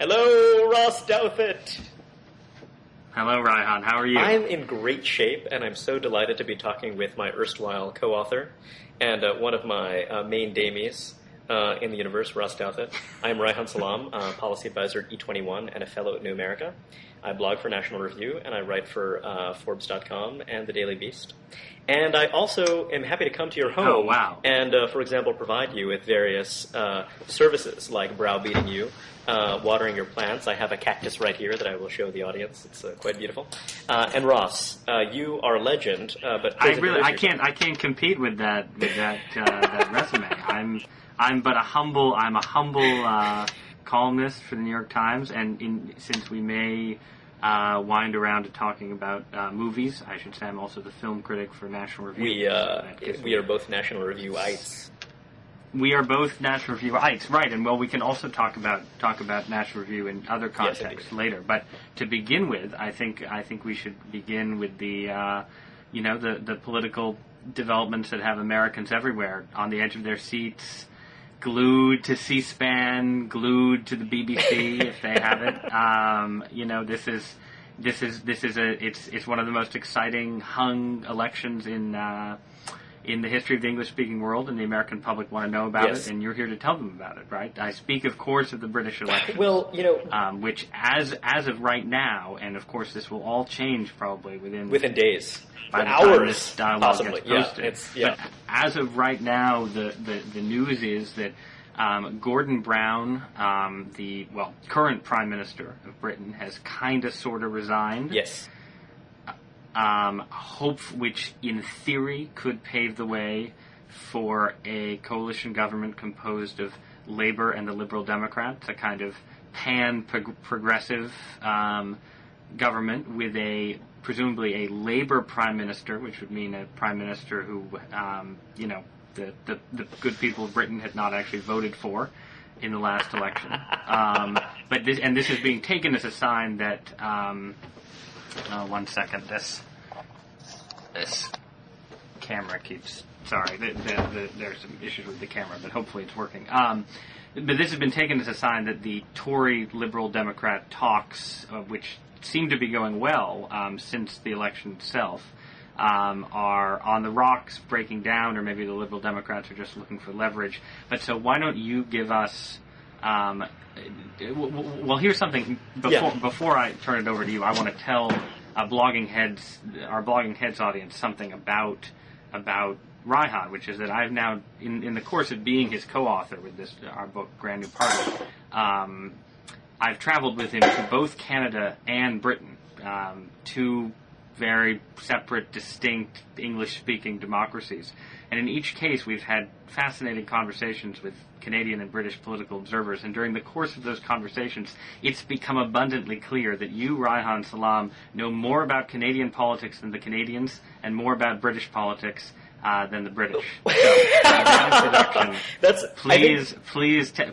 Hello, Ross Douthat. Hello, Reihan. How are you? I'm in great shape, and I'm so delighted to be talking with my erstwhile co-author and one of my main Damies in the universe, Ross Douthat. I'm Reihan Salam, policy advisor at E21 and a fellow at New America. I blog for National Review, and I write for Forbes.com and The Daily Beast. And I also am happy to come to your home and, for example, provide you with various services like browbeating you, watering your plants. I have a cactus right here that I will show the audience. It's quite beautiful. And Ross, you are a legend, but I can't compete with that resume. I'm a humble columnist for the New York Times, and since we may wind around to talking about movies, I should say I'm also the film critic for National Review. We are both National Review-ites. We are both National Review-ites, right? And we can also talk about National Review in other contexts later. But to begin with, I think we should begin with the political developments that have Americans everywhere on the edge of their seats, glued to C-SPAN, glued to the BBC if they have it. It's one of the most exciting hung elections in the history of the English-speaking world, and the American public want to know about it, and you're here to tell them about it, right? I speak, of course, of the British election. Well, which as of right now, and of course this will all change probably within days. By the hours, time this dialogue possibly. gets posted. But as of right now, the news is that Gordon Brown, the current Prime Minister of Britain, has kind of sort of resigned. Yes. Which in theory could pave the way for a coalition government composed of Labour and the Liberal Democrats, a kind of pan-progressive government with presumably a Labour Prime Minister, which would mean a Prime Minister who, the good people of Britain had not actually voted for in the last election. But this is being taken as a sign that, one second, this camera keeps, sorry, there's some issues with the camera, but hopefully it's working. But this has been taken as a sign that the Tory Liberal Democrat talks, which seem to be going well since the election itself, are on the rocks, breaking down, or maybe the Liberal Democrats are just looking for leverage. But so why don't you give us... well, here's something. Before I turn it over to you, I want to tell our Blogging Heads audience something about Reihan, which is that I've now, in the course of being his co-author with our book, Brand New Party, I've traveled with him to both Canada and Britain, two very separate, distinct English-speaking democracies. And in each case, we've had fascinating conversations with Canadian and British political observers. And during the course of those conversations, it's become abundantly clear that you, Reihan Salam, know more about Canadian politics than the Canadians and more about British politics than the British. So,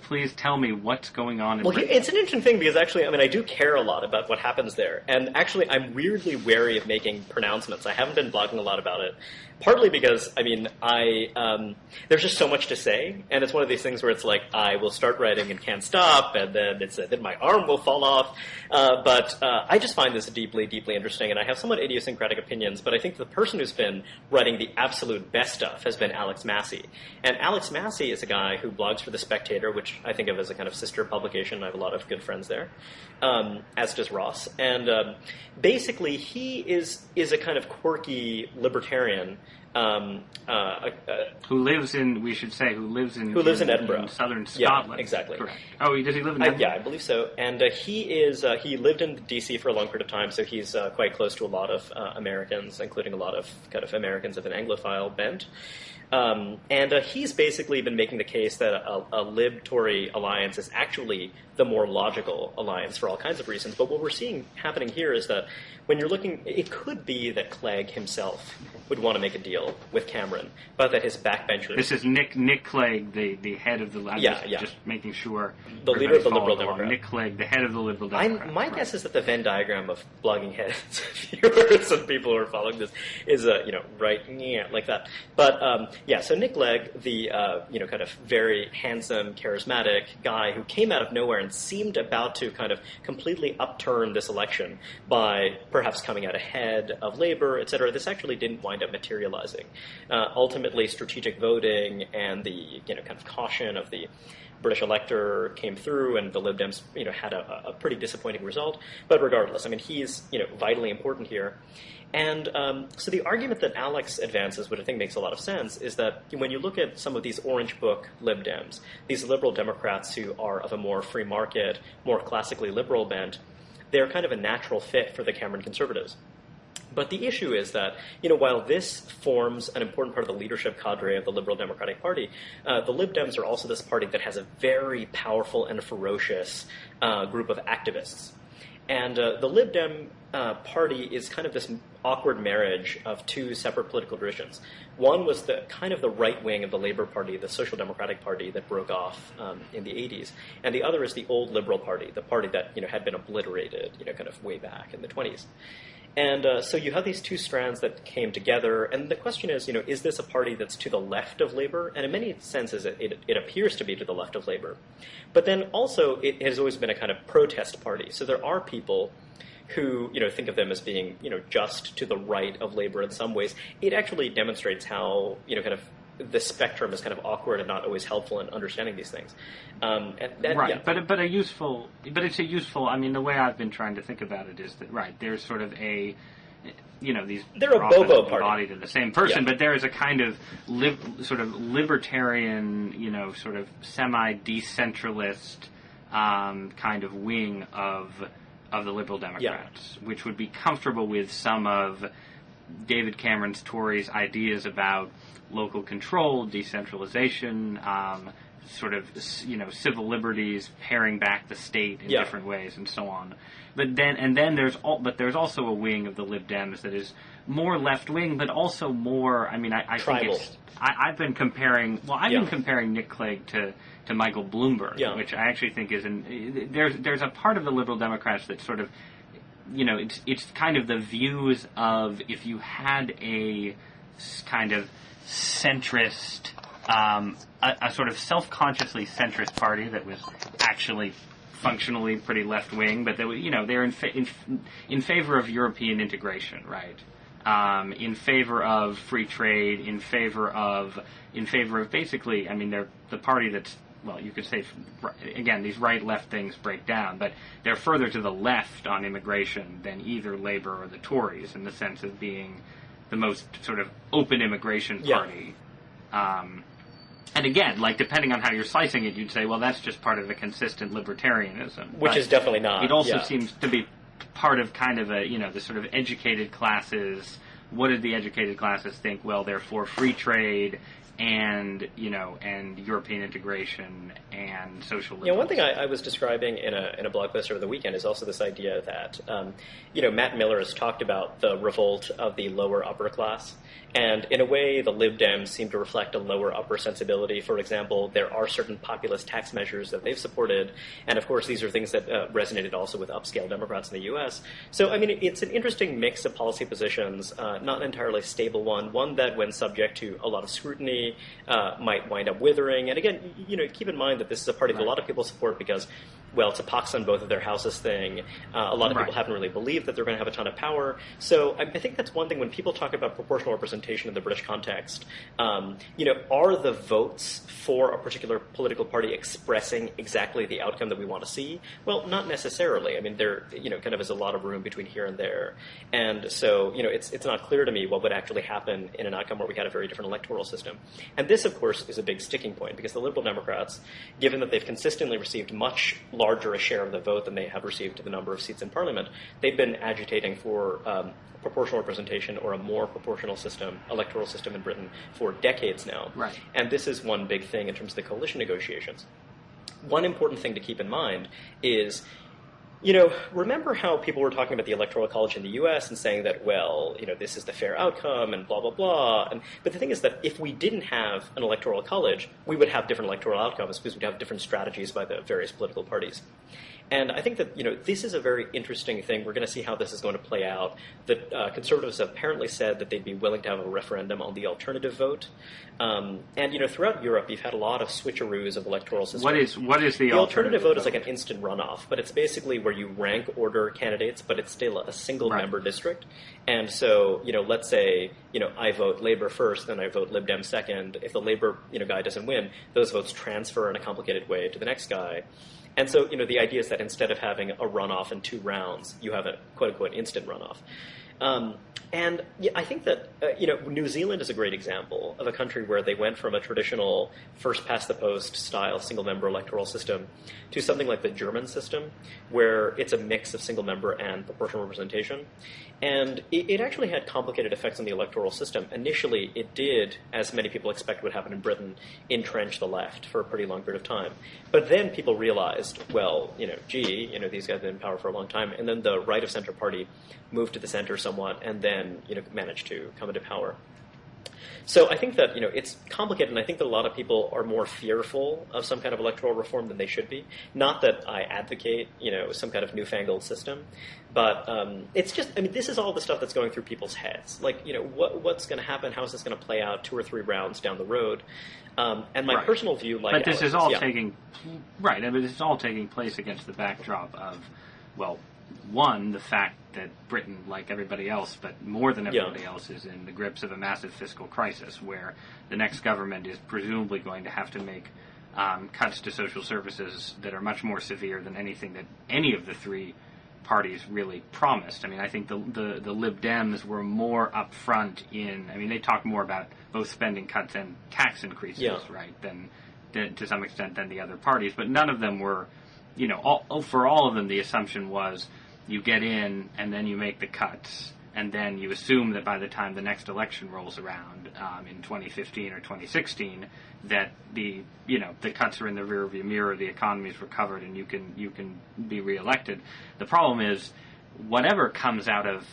please tell me what's going on in Britain. It's an interesting thing because actually, I do care a lot about what happens there. And actually, I'm weirdly wary of making pronouncements. I haven't been blogging a lot about it. Partly because, there's just so much to say, and it's one of these things where it's like, I will start writing and can't stop, and then then my arm will fall off. But I just find this deeply, deeply interesting, and I have somewhat idiosyncratic opinions, but I think the person who's been writing the absolute best stuff has been Alex Massey. And Alex Massey is a guy who blogs for The Spectator, which I think of as a kind of sister publication. I have a lot of good friends there, as does Ross. And basically, he is a kind of quirky libertarian who lives in Edinburgh, in southern Scotland. Yeah, exactly. Correct. Oh, does he live in Edinburgh? Yeah, I believe so. And he lived in D.C. for a long period of time, so he's quite close to a lot of Americans, including a lot of kind of Americans of an Anglophile bent. And he's basically been making the case that a Lib-Tory alliance is actually the more logical alliance for all kinds of reasons. But what we're seeing happening here is that when you're looking, it could be that Clegg himself would want to make a deal with Cameron, but that his backbenchers... This is Nick Clegg, the head of the... Just making sure... The leader of the Liberal Democrat. Nick Clegg, the head of the Liberal Democrat. My guess is that the Venn diagram of blogging heads, viewers and people who are following this, is, right, like that. But, so Nick Clegg, the, kind of very handsome, charismatic guy who came out of nowhere and Cameron seemed about to kind of completely upturn this election by perhaps coming out ahead of Labour, et cetera. This actually didn't wind up materializing. Ultimately, strategic voting and the kind of caution of the British elector came through, and the Lib Dems, had a pretty disappointing result. But regardless, I mean, he's, vitally important here. And so the argument that Alex advances, which I think makes a lot of sense, is that when you look at some of these Orange Book Lib Dems, these liberal Democrats who are of a more free market, more classically liberal bent, they're kind of a natural fit for the Cameron Conservatives. But the issue is that, while this forms an important part of the leadership cadre of the Liberal Democratic Party, the Lib Dems are also this party that has a very powerful and ferocious group of activists. And the Lib Dem party is kind of this awkward marriage of two separate political traditions. One was the kind of the right wing of the Labour Party, the Social Democratic Party that broke off in the 80s. And the other is the old Liberal Party, the party that had been obliterated, kind of way back in the 20s. And so you have these two strands that came together, and the question is this a party that's to the left of Labour? And in many senses, it appears to be to the left of Labour. But then also, it has always been a kind of protest party. So there are people who, think of them as being, just to the right of Labour in some ways. It actually demonstrates how, kind of the spectrum is kind of awkward and not always helpful in understanding these things. Right, yeah. but it's a useful. I mean, the way I've been trying to think about it is that there's sort of a, these they're a bobo party embodied in the same person, but there is a kind of sort of libertarian, sort of semi-decentralist kind of wing of the Liberal Democrats, which would be comfortable with some of David Cameron's Tories' ideas about local control, decentralization, sort of, civil liberties, paring back the state in different ways, and so on. But then there's also a wing of the Lib Dems that is more left wing, but also more. I mean, I tribal. think I've been comparing. Well, I've been comparing Nick Clegg to Michael Bloomberg, which I actually think is there's a part of the Liberal Democrats that sort of, it's kind of the views of if you had a kind of centrist, a sort of self-consciously centrist party that was actually functionally pretty left-wing, but they're in favor of European integration, right? In favor of free trade, in favor of basically, I mean, they're the party that's, well, you could say, again, these right-left things break down, but they're further to the left on immigration than either Labour or the Tories in the sense of being the most sort of open immigration party. And again, depending on how you're slicing it, you'd say, well, that's just part of a consistent libertarianism. Which is definitely not. It also seems to be part of kind of the sort of educated classes. What did the educated classes think? Well, they're for free trade and European integration and social liberalism. One thing I was describing in a blog post over the weekend is also this idea that, Matt Miller has talked about the revolt of the lower upper class. And in a way, the Lib Dems seem to reflect a lower upper sensibility. For example, there are certain populist tax measures that they've supported. And of course, these are things that resonated also with upscale Democrats in the U.S. So, I mean, it's an interesting mix of policy positions, not an entirely stable one that when subject to a lot of scrutiny might wind up withering. And again, keep in mind that this is a party that a lot of people support because, well, it's a pox on both of their houses thing. A lot of people haven't really believed that they're going to have a ton of power. So I think that's one thing when people talk about proportional representation in the British context. Are the votes for a particular political party expressing exactly the outcome that we want to see? Well, not necessarily. I mean, there kind of is a lot of room between here and there. And so, it's not clear to me what would actually happen in an outcome where we had a very different electoral system. And this, of course, is a big sticking point because the Liberal Democrats, given that they've consistently received much larger a share of the vote than they have received the number of seats in Parliament, they've been agitating for proportional representation or a more proportional electoral system in Britain for decades now. Right. And this is one big thing in terms of the coalition negotiations. One important thing to keep in mind is, remember how people were talking about the Electoral College in the U.S. and saying that, well, this is the fair outcome and blah, blah, blah. But the thing is that if we didn't have an Electoral College, we would have different electoral outcomes because we'd have different strategies by the various political parties. And I think that, this is a very interesting thing. We're going to see how this is going to play out. The conservatives have apparently said that they'd be willing to have a referendum on the alternative vote. And, throughout Europe, you've had a lot of switcheroos of electoral systems. What is the alternative vote? Is like an instant runoff, but it's basically where you rank order candidates, but it's still a single member district. And so, let's say, I vote Labour first, then I vote Lib Dem second. If the Labour, guy doesn't win, those votes transfer in a complicated way to the next guy. And so, the idea is that instead of having a runoff in 2 rounds, you have a quote-unquote instant runoff. And I think that, New Zealand is a great example of a country where they went from a traditional first-past-the-post style single-member electoral system to something like the German system, where it's a mix of single-member and proportional representation. And it actually had complicated effects on the electoral system. Initially, it did, as many people expect would happen in Britain, entrench the left for a pretty long period of time. But then people realized, well, these guys have been in power for a long time. And then the right-of-center party moved to the center somewhat and then, managed to come into power. So I think that, it's complicated, and I think that a lot of people are more fearful of some kind of electoral reform than they should be. Not that I advocate, some kind of newfangled system, but it's just, this is all the stuff that's going through people's heads. Like, what's going to happen? How is this going to play out 2 or 3 rounds down the road? And my personal view, like, but this is all taking this is all taking place against the backdrop of, well, one, the fact that Britain, like everybody else, but more than everybody else, is in the grips of a massive fiscal crisis where the next government is presumably going to have to make cuts to social services that are much more severe than anything that any of the 3 parties really promised. I think the Lib Dems were more upfront in, they talked more about both spending cuts and tax increases, right, than to some extent than the other parties, but none of them were, for all of them the assumption was you get in and then you make the cuts and then you assume that by the time the next election rolls around in 2015 or 2016 that the cuts are in the rearview mirror, the economy's recovered, and you can be reelected. The problem is whatever comes out of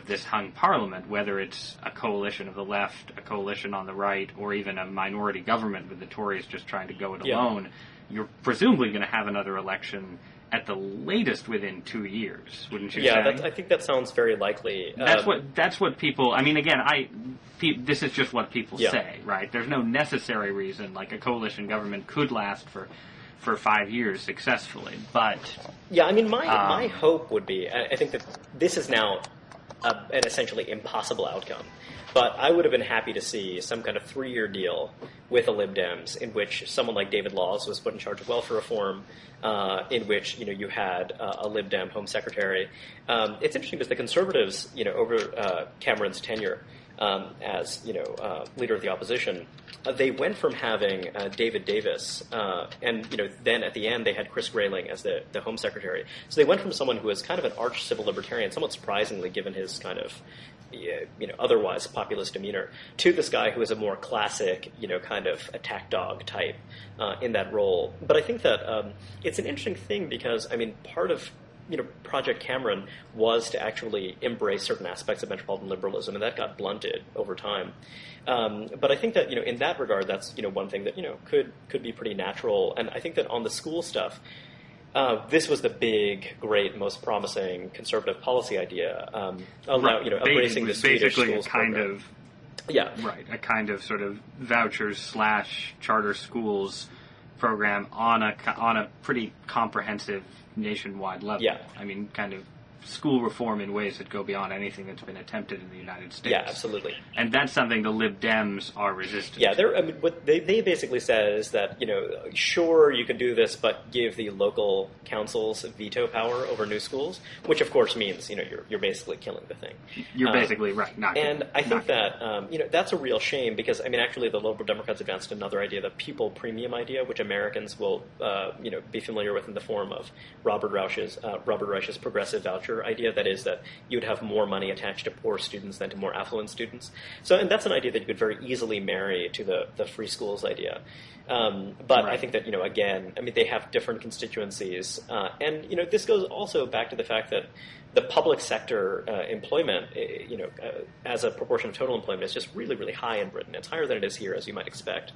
this hung parliament, whether it's a coalition of the left, a coalition on the right, or even a minority government with the Tories just trying to go it alone, you're presumably going to have another election at the latest within 2 years, wouldn't you say? Yeah, I think that sounds very likely. That's what people. This is just what people say, right? There's no necessary reason like a coalition government could last for 5 years successfully, but my hope would be. I think that this is now an essentially impossible outcome. But I would have been happy to see some kind of 3-year deal with the Lib Dems in which someone like David Laws was put in charge of welfare reform, in which you had a Lib Dem Home Secretary. It's interesting because the Conservatives, over Cameron's tenure as leader of the opposition, they went from having David Davis, and then at the end they had Chris Grayling as the Home Secretary. So they went from someone who was kind of an arch civil libertarian, somewhat surprisingly given his kind of otherwise populist demeanor, to this guy who is a more classic, kind of attack dog type in that role. But I think that it's an interesting thing because, part of Project Cameron was to actually embrace certain aspects of metropolitan liberalism, and that got blunted over time. But I think that in that regard, that's one thing that could be pretty natural. And I think that on the school stuff, this was the big, great, most promising conservative policy idea. Embracing the Swedish schools program. A kind of sort of vouchers / charter schools program on a pretty comprehensive nationwide level. Kind of school reform in ways that go beyond anything that's been attempted in the United States. Yeah, absolutely. And that's something the Lib Dems are resistant to. What they basically said is that, sure, you can do this, but give the local councils veto power over new schools, which of course means, you're basically killing the thing. You're basically right. I think that, that's a real shame because, actually the Liberal Democrats advanced another idea, the pupil premium idea, which Americans will, be familiar with in the form of Robert Reich's progressive voucher idea, that is that you would have more money attached to poor students than to more affluent students. And that's an idea that you could very easily marry to the free schools idea. But I think that, again, they have different constituencies. And this goes also back to the fact that the public sector employment, as a proportion of total employment, is just really, really high in Britain. It's higher than it is here, as you might expect.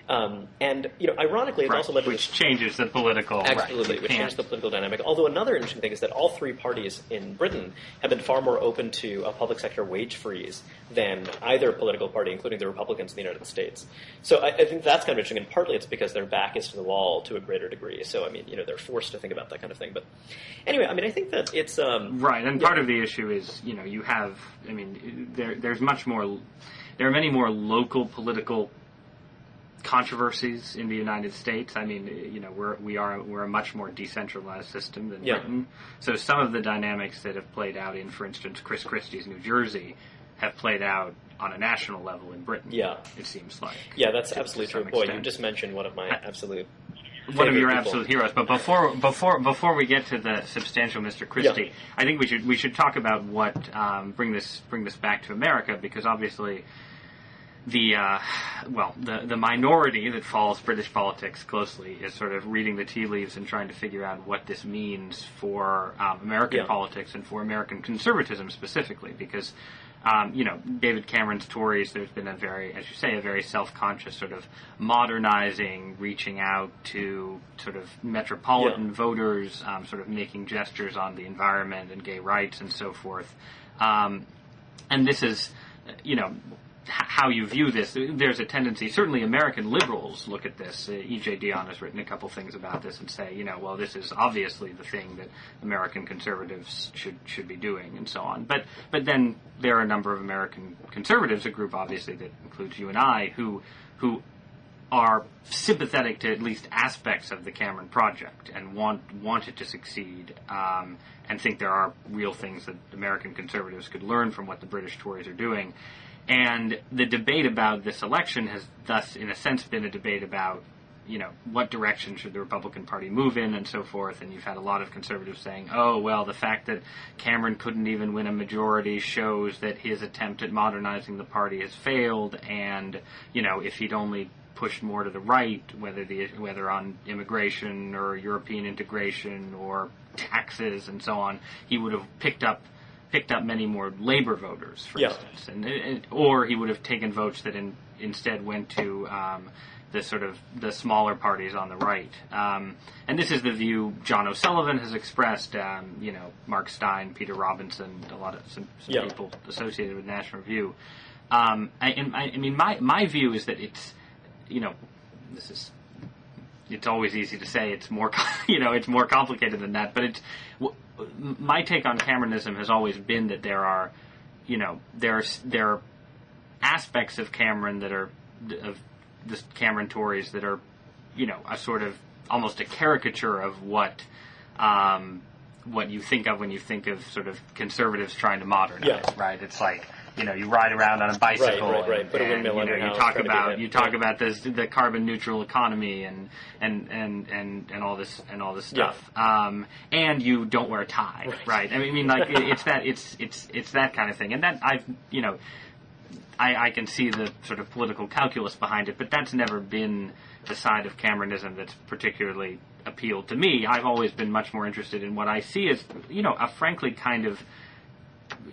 And ironically, it's also led to which changes the political absolutely, which changes the political dynamic. Although another interesting thing is that all three parties in Britain have been far more open to a public sector wage freeze than either political party, including the Republicans in the United States. So I think that's kind of interesting, and partly it's because their back is to the wall to a greater degree. So I mean, they're forced to think about that kind of thing. But anyway, I mean, I think that it's right, and part of the issue is you have, I mean, there's much more, there are many more local political controversies in the United States. I mean, we're a much more decentralized system than Britain. So some of the dynamics that have played out in, for instance, Chris Christie's New Jersey have played out on a national level in Britain. Yeah, it seems like. Yeah, that's absolutely true. Boy, you just mentioned one of my absolute. One of your absolute heroes. But before we get to the substantial Mr. Christie, I think we should talk about what bring this back to America, because obviously the minority that follows British politics closely is sort of reading the tea leaves and trying to figure out what this means for American politics and for American conservatism specifically, because David Cameron's Tories, there's been a very self-conscious sort of modernizing, reaching out to sort of metropolitan voters, sort of making gestures on the environment and gay rights and so forth. And this is, how you view this. There's a tendency, certainly American liberals look at this. E.J. Dionne has written a couple things about this and say, well, this is obviously the thing that American conservatives should be doing, and so on. But then there are a number of American conservatives, a group obviously that includes you and I, who are sympathetic to at least aspects of the Cameron project and want it to succeed, and think there are real things that American conservatives could learn from what the British Tories are doing. And the debate about this election has thus, in a sense, been a debate about, what direction should the Republican Party move in and so forth. And you've had a lot of conservatives saying, oh, well, the fact that Cameron couldn't even win a majority shows that his attempt at modernizing the party has failed. And, if he'd only pushed more to the right, whether on immigration or European integration or taxes and so on, he would have picked up many more labor voters, for instance, or he would have taken votes that instead went to the smaller parties on the right. And this is the view John O'Sullivan has expressed. Mark Stein, Peter Robinson, some people associated with National Review. My view is that it's it's always easy to say it's more it's more complicated than that, but my take on Cameronism has always been that there are aspects of Cameron that are of the Cameron Tories that are a sort of almost a caricature of what you think of when you think of sort of conservatives trying to modernize, right? It's like you ride around on a bicycle, right. Put a windmill under you talk about the carbon neutral economy and all this stuff, and you don't wear a tie, right? I mean, like it's that kind of thing, and that I can see the sort of political calculus behind it, but that's never been the side of Cameronism that's particularly appealed to me. I've always been much more interested in what I see as a frankly kind of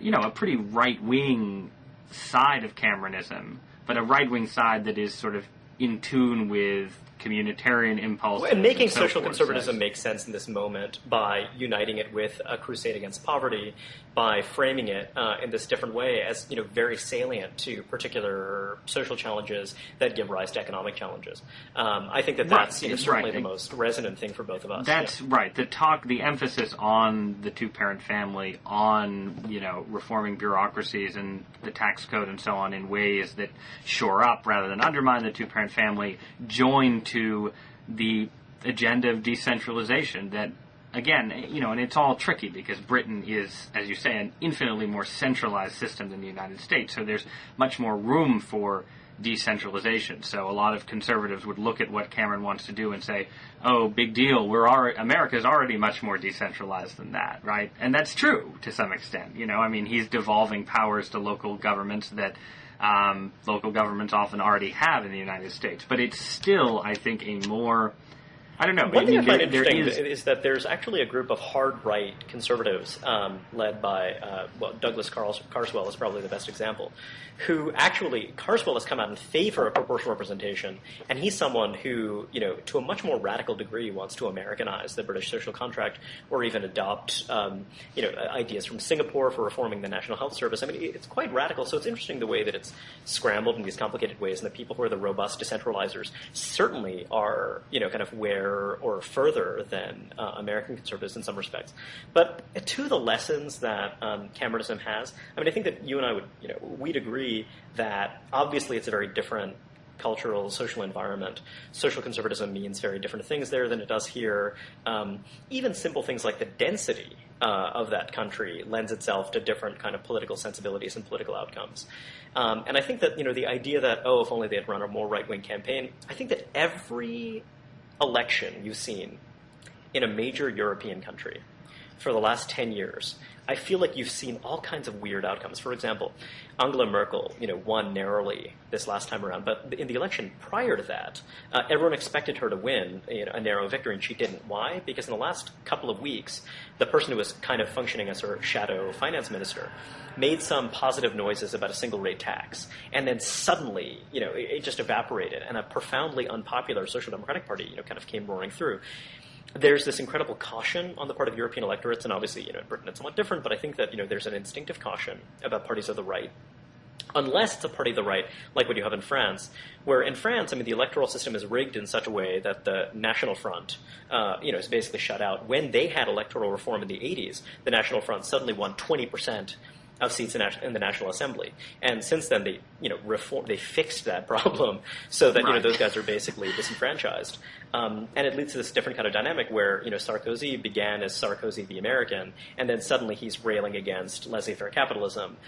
a pretty right-wing side of Cameronism, but a right-wing side that is sort of in tune with communitarian impulses. And making social conservatism make sense in this moment by uniting it with a crusade against poverty, by framing it in this different way as very salient to particular social challenges that give rise to economic challenges. I think that's certainly the most resonant thing for both of us. That's right. The emphasis on the two-parent family, on reforming bureaucracies and the tax code and so on in ways that shore up rather than undermine the two-parent family, joined to the agenda of decentralization that, again, and it's all tricky because Britain is, as you say, an infinitely more centralized system than the United States, so there's much more room for decentralization. So a lot of conservatives would look at what Cameron wants to do and say, oh, big deal, America's already much more decentralized than that, right? And that's true to some extent. He's devolving powers to local governments that local governments often already have in the United States. But it's still, I think, a more I don't know. One thing I find there interesting is that there's actually a group of hard-right conservatives led by, Douglas Carswell is probably the best example, who actually, Carswell has come out in favor of proportional representation, and he's someone who, to a much more radical degree wants to Americanize the British social contract or even adopt, ideas from Singapore for reforming the National Health Service. I mean, it's quite radical, so it's interesting the way that it's scrambled in these complicated ways, and the people who are the robust decentralizers certainly are, kind of where or further than American conservatives in some respects. But to the lessons that Cameronism has, I mean, I think that you and I we'd agree that obviously it's a very different cultural, social environment. Social conservatism means very different things there than it does here. Even simple things like the density of that country lends itself to different kind of political sensibilities and political outcomes. And I think that, the idea that, if only they had run a more right-wing campaign, I think that every election you've seen in a major European country for the last 10 years, I feel like you've seen all kinds of weird outcomes. For example, Angela Merkel, won narrowly this last time around, but in the election prior to that, everyone expected her to win a narrow victory, and she didn't. Why? Because in the last couple of weeks, the person who was kind of functioning as her shadow finance minister made some positive noises about a single rate tax, and then suddenly, it just evaporated, and a profoundly unpopular Social Democratic Party, kind of came roaring through. There's this incredible caution on the part of European electorates, and obviously, in Britain it's somewhat different, but I think that, there's an instinctive caution about parties of the right, unless it's a party of the right, like what you have in France, where in France, I mean, the electoral system is rigged in such a way that the National Front, is basically shut out. When they had electoral reform in the 80s, the National Front suddenly won 20% of seats in the National Assembly, and since then they fixed that problem so that those guys are basically disenfranchised, and it leads to this different kind of dynamic where Sarkozy began as Sarkozy the American, and then suddenly he's railing against laissez-faire capitalism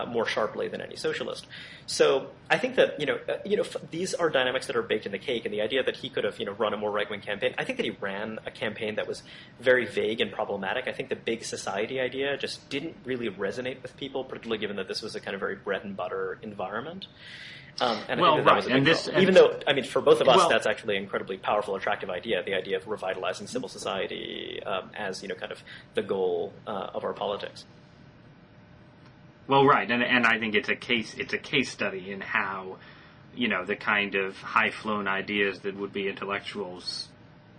more sharply than any socialist. So I think that these are dynamics that are baked in the cake, and the idea that he could have run a more right-wing campaign. I think that he ran a campaign that was very vague and problematic. I think the big society idea just didn't really resonate with people, particularly given that this was a kind of very bread and butter environment. And I think that was a big problem. Even though, I mean, for both of us, that's actually an incredibly powerful, attractive idea, the idea of revitalizing civil society as, kind of the goal of our politics. Well, right, and I think it's a case study in how, the kind of high-flown ideas that would-be intellectuals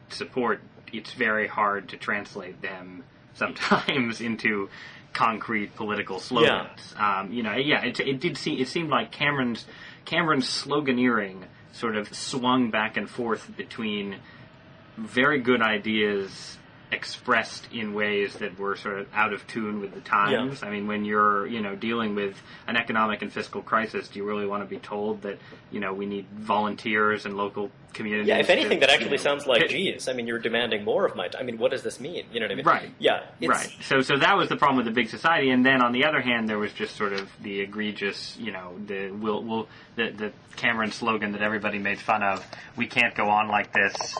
support, it's very hard to translate them sometimes into concrete political slogans. Yeah. It seemed like Cameron's sloganeering sort of swung back and forth between very good ideas expressed in ways that were sort of out of tune with the times. Yeah. I mean, when you're, dealing with an economic and fiscal crisis, do you really want to be told that, we need volunteers and local communities? Yeah, if anything, that actually sounds like, geez, I mean, you're demanding more of my time. I mean, what does this mean? You know what I mean? Right. Yeah. Right. So that was the problem with the big society. And then on the other hand, there was just sort of the egregious, the Cameron slogan that everybody made fun of. We can't go on like this.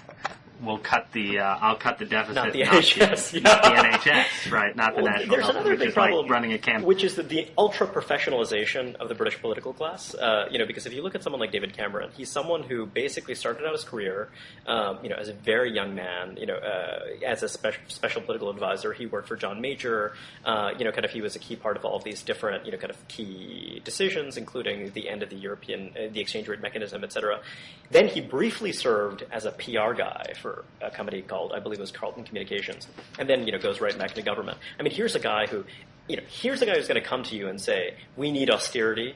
I'll cut the deficit. Not the NHS. Not the NHS, right? Not the National There's Health, another big problem, like running a campaign. Which is the ultra-professionalization of the British political class. Because if you look at someone like David Cameron, he's someone who basically started out his career, as a very young man, as a special political advisor. He worked for John Major. He was a key part of all of these different, kind of key decisions, including the end of the exchange rate mechanism, etc. Then he briefly served as a PR guy for a company called, I believe it was Carlton Communications, and then, goes right back into government. I mean, here's a guy who's going to come to you and say, we need austerity,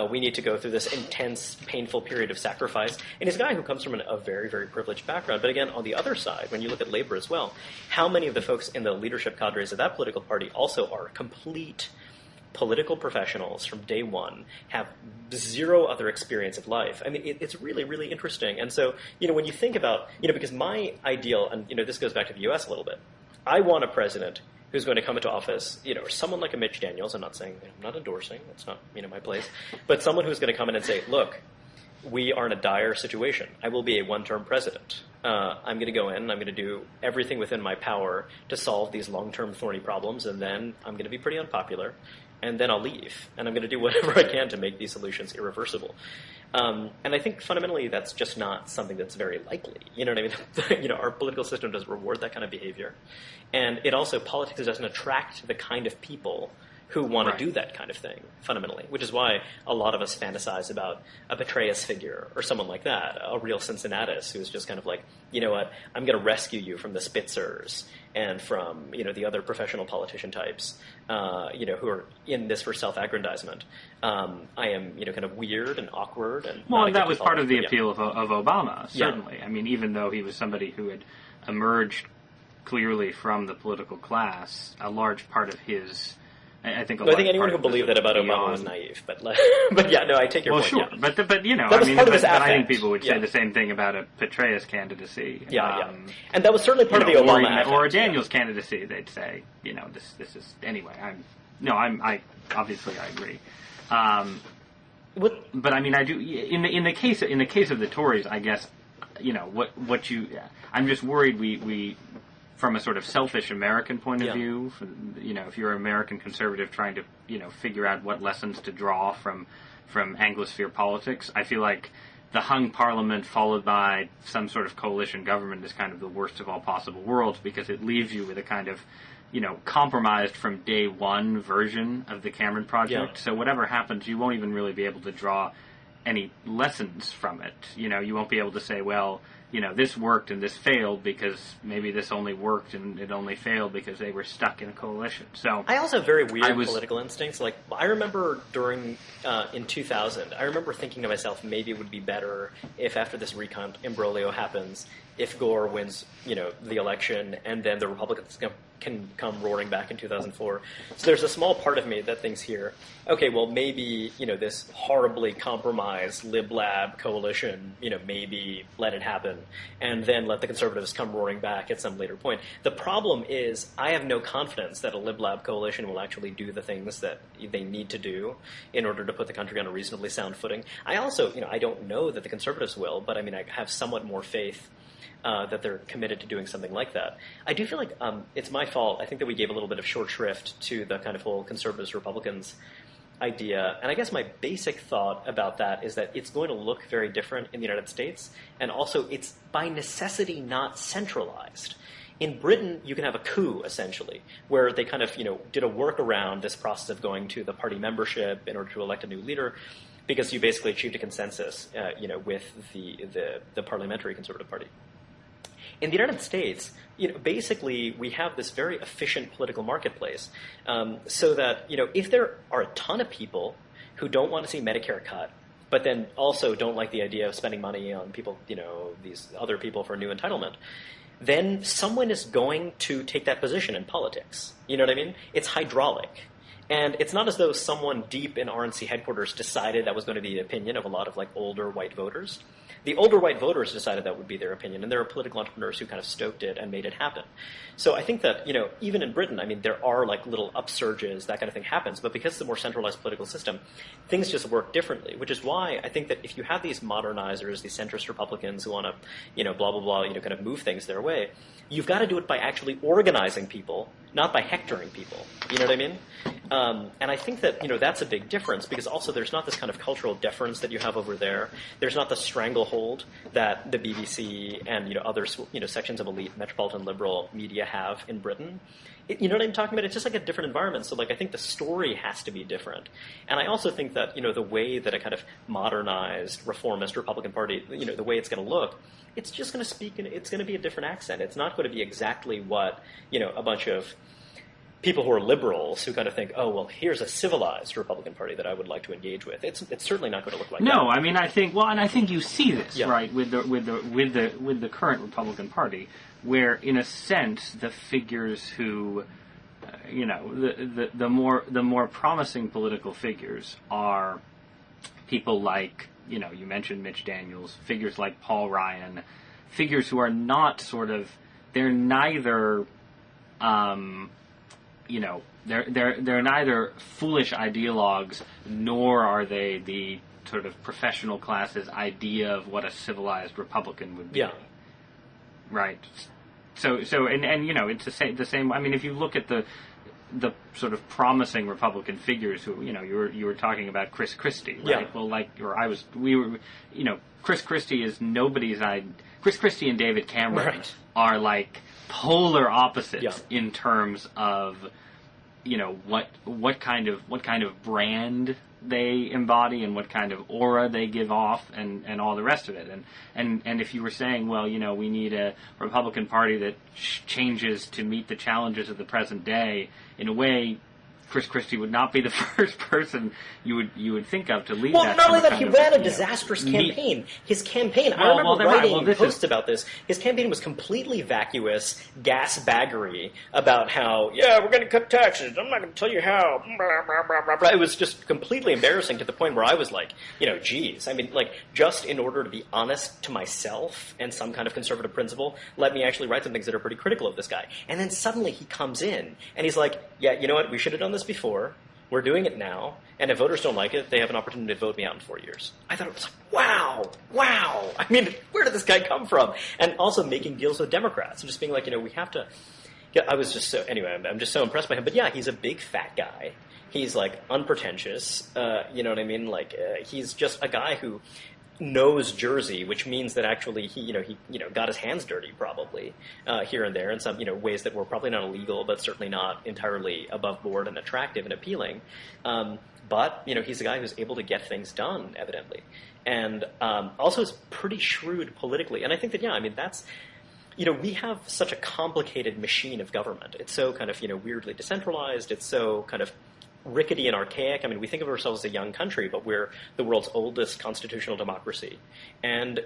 we need to go through this intense, painful period of sacrifice. And he's a guy who comes from a very, very privileged background. But again, on the other side, when you look at Labour as well, how many of the folks in the leadership cadres of that political party also are complete political professionals from day one, have zero other experience of life. I mean, it's really, really interesting. And so, when you think about, because my ideal, and, this goes back to the U.S. a little bit, I want a president who's going to come into office, or someone like a Mitch Daniels. I'm not saying, I'm not endorsing, that's not, my place, but someone who's going to come in and say, look, we are in a dire situation. I will be a one-term president. I'm going to go in, I'm going to do everything within my power to solve these long-term thorny problems, and then I'm going to be pretty unpopular. and then I'll leave, and I'm going to do whatever I can to make these solutions irreversible. And I think fundamentally that's just not something that's very likely. You know what I mean? Our political system doesn't reward that kind of behavior. And politics doesn't attract the kind of people who want to do that kind of thing, fundamentally, which is why a lot of us fantasize about a Petraeus figure or someone like that, a real Cincinnatus who's just kind of like, you know what, I'm going to rescue you from the Spitzers and from, the other professional politician types, who are in this for self-aggrandizement. I am, kind of weird and awkward. And well, that was part of the appeal of Obama, certainly. Yeah. I mean, even though he was somebody who had emerged clearly from the political class, a large part of his... I think anyone who believed that about Obama was naive, but yeah, no, I take your point. Well, sure, yeah. but I think people would say the same thing about a Petraeus candidacy. Yeah, and that was certainly part of the Obama affect, or a Daniels candidacy. They'd say, this is anyway. I obviously I agree. But I mean, I do in the case of the Tories, I guess, I'm just worried we from a sort of selfish American point of view, if you're an American conservative trying to, figure out what lessons to draw from Anglosphere politics, I feel like the hung parliament followed by some sort of coalition government is kind of the worst of all possible worlds, because it leaves you with a kind of, compromised from day one version of the Cameron project. Yeah. So whatever happens, you won't even really be able to draw any lessons from it. You won't be able to say, well, this worked and this failed because maybe this only worked and it only failed because they were stuck in a coalition. So I also have very weird political instincts. Like, I remember in 2000, I remember thinking to myself, maybe it would be better if after this recount imbroglio happens, if Gore wins, the election, and then the Republicans can come roaring back in 2004. So there's a small part of me that thinks here, okay, well, maybe, this horribly compromised lib-lab coalition, maybe let it happen, and then let the conservatives come roaring back at some later point. The problem is I have no confidence that a lib-lab coalition will actually do the things that they need to do in order to put the country on a reasonably sound footing. I also, I don't know that the conservatives will, but I mean, I have somewhat more faith that they're committed to doing something like that. I do feel like it's my fault. I think that we gave a little bit of short shrift to the kind of whole conservatives, Republicans idea. And I guess my basic thought about that is that it's going to look very different in the United States. And also, it's by necessity not centralized. In Britain, you can have a coup, essentially, where they kind of, did a work around this process of going to the party membership in order to elect a new leader, because you basically achieved a consensus, with the parliamentary Conservative Party. In the United States, basically we have this very efficient political marketplace, so that, if there are a ton of people who don't want to see Medicare cut, but then also don't like the idea of spending money on people, these other people for new entitlement, then someone is going to take that position in politics. You know what I mean? It's hydraulic. And it's not as though someone deep in RNC headquarters decided that was going to be the opinion of a lot of older white voters. The older white voters decided that would be their opinion, and there are political entrepreneurs who kind of stoked it and made it happen. So I think that, even in Britain, I mean, there are little upsurges, that kind of thing happens, but because it's a more centralized political system, things just work differently, which is why I think that if you have these modernizers, these centrist Republicans who want to, blah, blah, blah, kind of move things their way, you've got to do it by actually organizing people, not by hectoring people. You know what I mean? And I think that, that's a big difference, because also there's not this kind of cultural deference that you have over there. There's not the stranglehold that the BBC and, other, sections of elite metropolitan liberal media have in Britain. You know what I'm talking about? It's just a different environment. So, I think the story has to be different. And I also think that, the way that a kind of modernized, reformist Republican Party, the way it's going to look, it's just going to speak, it's going to be a different accent. It's not going to be exactly what, a bunch of people who are liberals who kind of think, oh, well, here's a civilized Republican Party that I would like to engage with. It's certainly not going to look like that. No, I mean, I think you see this, right, with the current Republican Party, where in a sense the figures who, the more promising political figures are people like, you mentioned Mitch Daniels, figures like Paul Ryan, figures who are not they're neither. They're neither foolish ideologues, nor are they the sort of professional class's idea of what a civilized Republican would be. Yeah. Right. So it's the same. I mean, if you look at the sort of promising Republican figures who, you were talking about Chris Christie, right? Yeah. Well, Chris Christie is nobody's Chris Christie and David Cameron Right. are like polar opposites Yeah. in terms of, what kind of brand they embody and what kind of aura they give off and all the rest of it. And if you were saying, well, we need a Republican Party that changes to meet the challenges of the present day, in a way, Chris Christie would not be the first person you would think of to lead that. Well, not only that, he ran a disastrous neat campaign. His campaign, I Well, remember right. writing Well, posts about this. His campaign was completely vacuous, gas-baggery about how, we're going to cut taxes. I'm not going to tell you how. It was just completely embarrassing to the point where I was like, geez. I mean, like, just in order to be honest to myself and some kind of conservative principle, let me actually write some things that are pretty critical of this guy. And then suddenly he comes in and he's like, yeah, you know what, we should have done this before. We're doing it now, and if voters don't like it, they have an opportunity to vote me out in 4 years. I thought it was like, wow. I mean, where did this guy come from? And also making deals with Democrats and just being like, we have to. Yeah, I was just anyway, I'm just so impressed by him. But yeah, he's a big fat guy. He's like unpretentious. You know what I mean? Like he's just a guy who knows Jersey, which means that actually he got his hands dirty probably here and there in some ways that were probably not illegal, but certainly not entirely above board and attractive and appealing. But he's a guy who's able to get things done, evidently, and also is pretty shrewd politically. And I think that that's. We have such a complicated machine of government. It's so kind of weirdly decentralized. It's so kind of rickety and archaic. I mean, we think of ourselves as a young country, but we're the world's oldest constitutional democracy. And,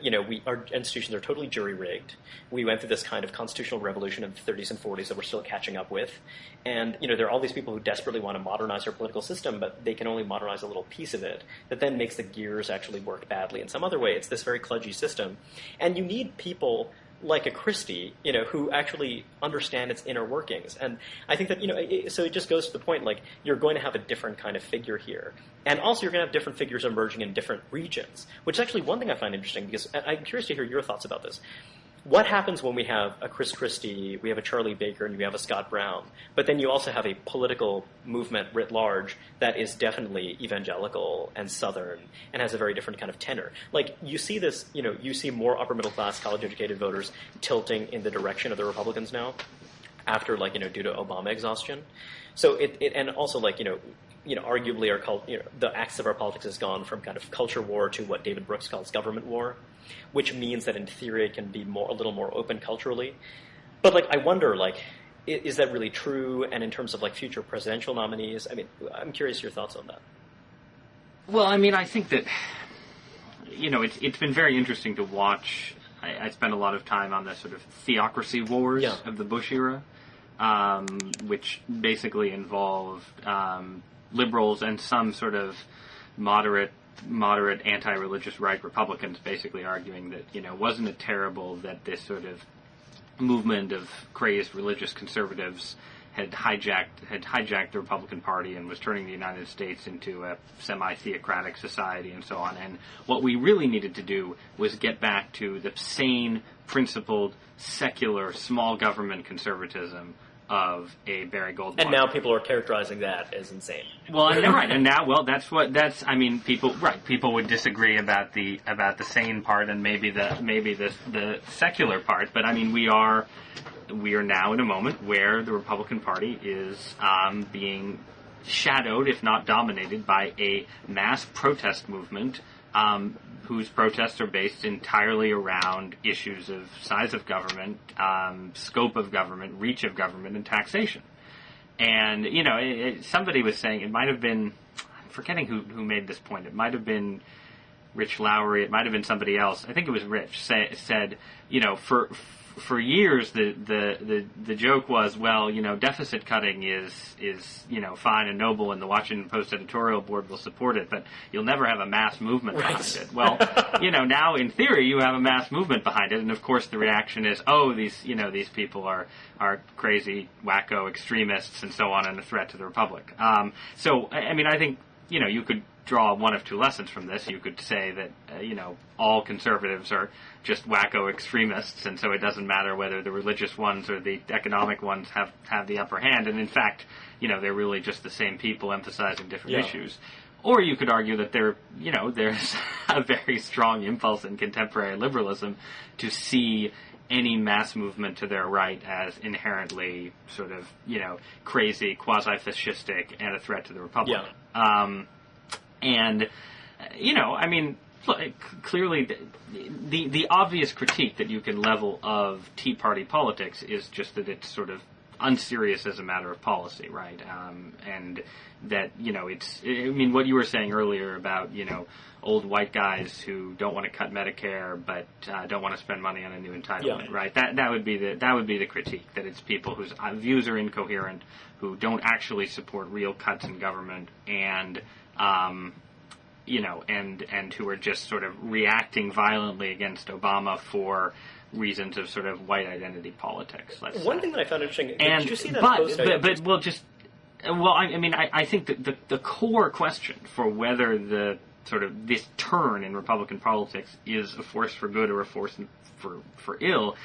our institutions are totally jury-rigged. We went through this kind of constitutional revolution in the 30s and 40s that we're still catching up with. And, there are all these people who desperately want to modernize our political system, but they can only modernize a little piece of it. That then makes the gears actually work badly in some other way. It's this very kludgy system. And you need people like a Christie, who actually understand its inner workings. And I think that, so it just goes to the point, like, you're going to have a different kind of figure here. And also you're going to have different figures emerging in different regions, which is actually one thing I find interesting, because I'm curious to hear your thoughts about this. What happens when we have a Chris Christie, we have a Charlie Baker, and we have a Scott Brown, but then you also have a political movement writ large that is definitely evangelical and Southern and has a very different kind of tenor. Like, you see this, you see more upper middle class, college educated voters tilting in the direction of the Republicans now after, like, due to Obama exhaustion. So and also, like, arguably the axis of our politics has gone from kind of culture war to what David Brooks calls government war, which means that in theory it can be a little more open culturally. But, like, I wonder, like, is that really true? And in terms of, like, future presidential nominees, I mean, I'm curious your thoughts on that. Well, I mean, I think that, it's been very interesting to watch. I spent a lot of time on the sort of theocracy wars of the Bush era, which basically involved liberals and some sort of moderate anti-religious right Republicans basically arguing that, wasn't it terrible that this sort of movement of crazed religious conservatives had hijacked the Republican Party and was turning the United States into a semi-theocratic society and so on. And what we really needed to do was get back to the sane, principled, secular, small government conservatism of a Barry Goldwater. And now people are characterizing that as insane. Well, and right, and now, people would disagree about the sane part and maybe the secular part, but I mean, we are now in a moment where the Republican Party is being shadowed, if not dominated, by a mass protest movement whose protests are based entirely around issues of size of government, scope of government, reach of government, and taxation. And, somebody was saying, it might have been, I'm forgetting who made this point, it might have been Rich Lowry, it might have been somebody else, I think it was Rich, said, for years the joke was, well, deficit cutting is fine and noble, and the Washington Post editorial board will support it, but you'll never have a mass movement behind it. Well, now in theory you have a mass movement behind it, and of course the reaction is, oh, these people are crazy, wacko extremists and so on, and a threat to the republic. So I mean, I think you could draw one of two lessons from this. You could say that, all conservatives are just wacko extremists, and so it doesn't matter whether the religious ones or the economic ones have the upper hand, and in fact, they're really just the same people emphasizing different issues. Or you could argue that there's a very strong impulse in contemporary liberalism to see any mass movement to their right as inherently sort of, crazy, quasi-fascistic, and a threat to the republic. Clearly the obvious critique that you can level of Tea Party politics is just that it's sort of unserious as a matter of policy, right? And that, what you were saying earlier about, old white guys who don't want to cut Medicare but don't want to spend money on a new entitlement, right? That would be the critique, that it's people whose views are incoherent, who don't actually support real cuts in government, and and who are just sort of reacting violently against Obama for reasons of sort of white identity politics. One thing that I found interesting, did you see that I think that the core question for whether the sort of this turn in Republican politics is a force for good or a force for ill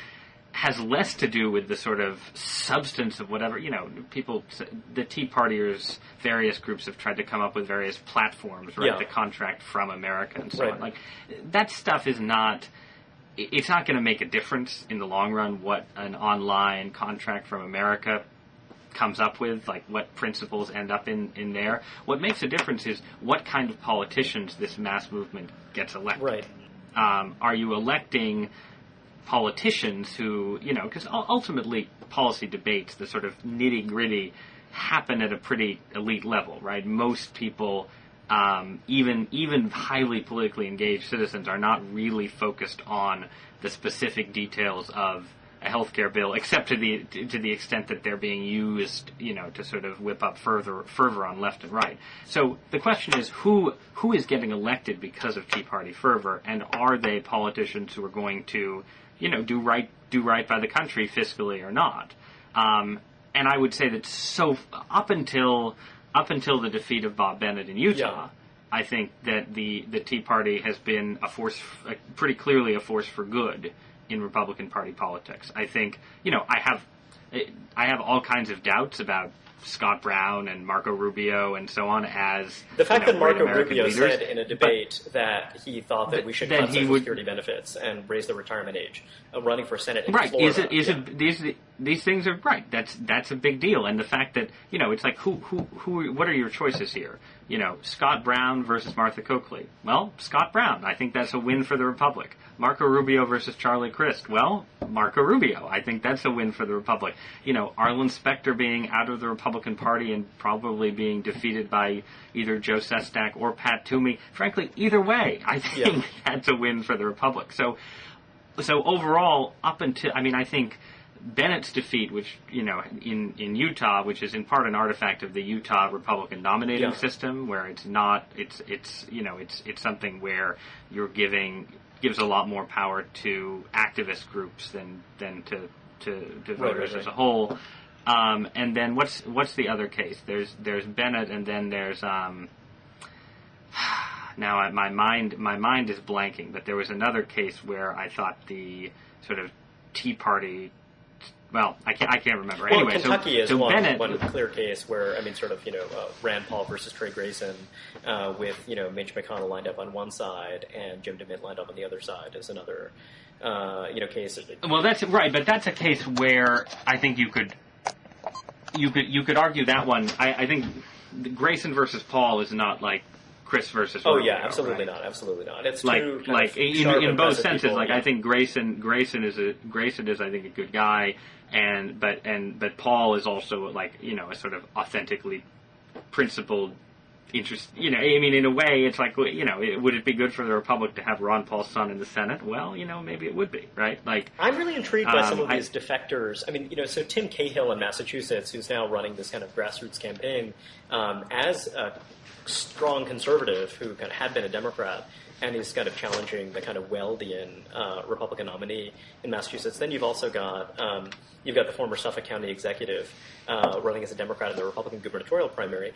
has less to do with the sort of substance of whatever, the Tea Partiers, various groups have tried to come up with various platforms, right, to contract from America and so on. Like, that stuff is not, it's not going to make a difference in the long run what an online contract from America comes up with, like what principles end up in there. What makes a difference is what kind of politicians this mass movement gets elected. Right. Are you electing politicians who, because ultimately policy debates, the sort of nitty-gritty, happen at a pretty elite level, right? Most people, even highly politically engaged citizens, are not really focused on the specific details of a healthcare bill, except to the extent that they're being used, to sort of whip up fervor on left and right. So the question is, who is getting elected because of Tea Party fervor, and are they politicians who are going to, do right by the country fiscally or not? And I would say that up until the defeat of Bob Bennett in Utah, I think that the Tea Party has been pretty clearly a force for good in Republican Party politics. I think, I have all kinds of doubts about Scott Brown and Marco Rubio and so on as the fact that Marco Rubio leaders, said in a debate that he thought that we should cut Social Security benefits and raise the return age, running for Senate in Florida. These things are right. That's a big deal. And the fact that, it's like who what are your choices here? Scott Brown versus Martha Coakley. Well, Scott Brown. I think that's a win for the Republic. Marco Rubio versus Charlie Crist. Well, Marco Rubio. I think that's a win for the Republic. Arlen Specter being out of the Republican Party and probably being defeated by either Joe Sestak or Pat Toomey. Frankly, either way, I think that's a win for the Republic. So overall, I think Bennett's defeat, which, in Utah, which is in part an artifact of the Utah Republican nominating system, where it's something where you're gives a lot more power to activist groups than to voters as a whole. And then what's the other case? There's Bennett, and then there's now my mind is blanking, but there was another case where I thought the sort of Tea Party. Well, I can't remember. Well, anyway, Kentucky is Bennett, one clear case where, Rand Paul versus Trey Grayson, with, Mitch McConnell lined up on one side and Jim DeMint lined up on the other side is another, case. Well, that's right, but that's a case where I think you could argue that one. I think Grayson versus Paul is not like Chris versus Rubio, absolutely right? not. Absolutely not. It's in both senses. People, I think Grayson is I think a good guy, but Paul is also a sort of authentically principled interest. In a way, it's like, would it be good for the Republic to have Ron Paul's son in the Senate? Well, maybe it would be, right? I'm really intrigued by some of these defectors. So Tim Cahill in Massachusetts, who's now running this kind of grassroots campaign, as a strong conservative who kind of had been a Democrat, and he's kind of challenging the kind of Weldian Republican nominee in Massachusetts. Then you've also got the former Suffolk County executive running as a Democrat in the Republican gubernatorial primary.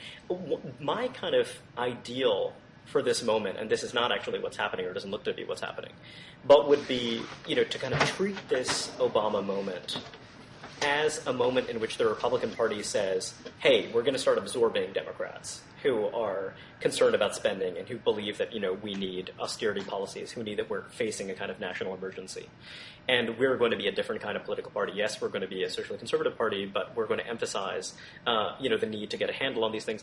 My kind of ideal for this moment, and this is not actually what's happening or doesn't look to be what's happening, but would be, to kind of treat this Obama moment as a moment in which the Republican Party says, hey, we're going to start absorbing Democrats who are concerned about spending and who believe that, we need austerity policies, who need that we're facing a kind of national emergency. And we're going to be a different kind of political party. Yes, we're going to be a socially conservative party, but we're going to emphasize, the need to get a handle on these things.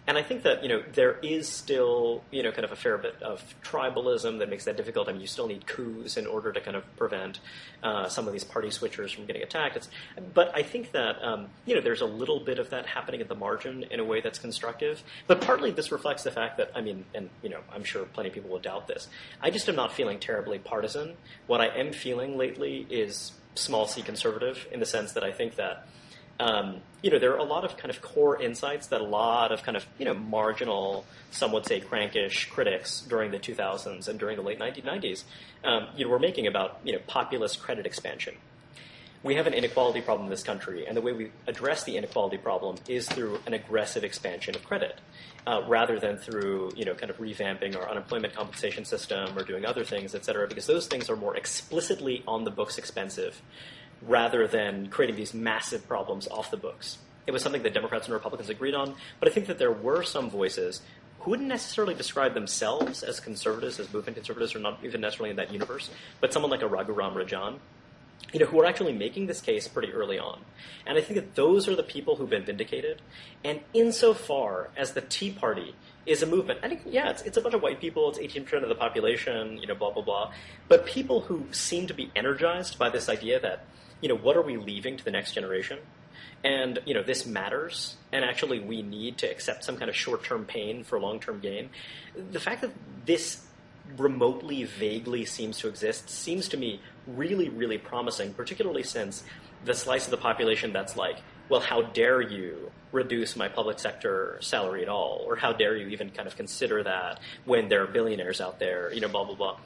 And I think that, there is still, kind of a fair bit of tribalism that makes that difficult. I mean, you still need coups in order to kind of prevent some of these party switchers from getting attacked. But I think that, there's a little bit of that happening at the margin in a way that's constructive. But partly this reflects the fact that, I'm sure plenty of people will doubt this. I just am not feeling terribly partisan. What I am feeling lately is small c conservative in the sense that I think that, there are a lot of kind of core insights that a lot of kind of, marginal, some would say crankish critics during the 2000s and during the late 1990s, were making about, populist credit expansion. We have an inequality problem in this country, and the way we address the inequality problem is through an aggressive expansion of credit, rather than through, kind of revamping our unemployment compensation system or doing other things, et cetera, because those things are more explicitly on the books expensive, rather than creating these massive problems off the books. It was something that Democrats and Republicans agreed on, but I think that there were some voices who wouldn't necessarily describe themselves as conservatives, as movement conservatives, or not even necessarily in that universe, but someone like a Raghuram Rajan, who are actually making this case pretty early on. And I think that those are the people who've been vindicated. And insofar as the Tea Party is a movement, I think, it's a bunch of white people, it's 18% of the population, blah, blah, blah, but people who seem to be energized by this idea that, what are we leaving to the next generation? And, this matters, and actually we need to accept some kind of short-term pain for long-term gain. The fact that this remotely, vaguely seems to exist seems to me really, really promising, particularly since the slice of the population that's like, well, how dare you reduce my public sector salary at all? Or how dare you even kind of consider that when there are billionaires out there, blah, blah, blah.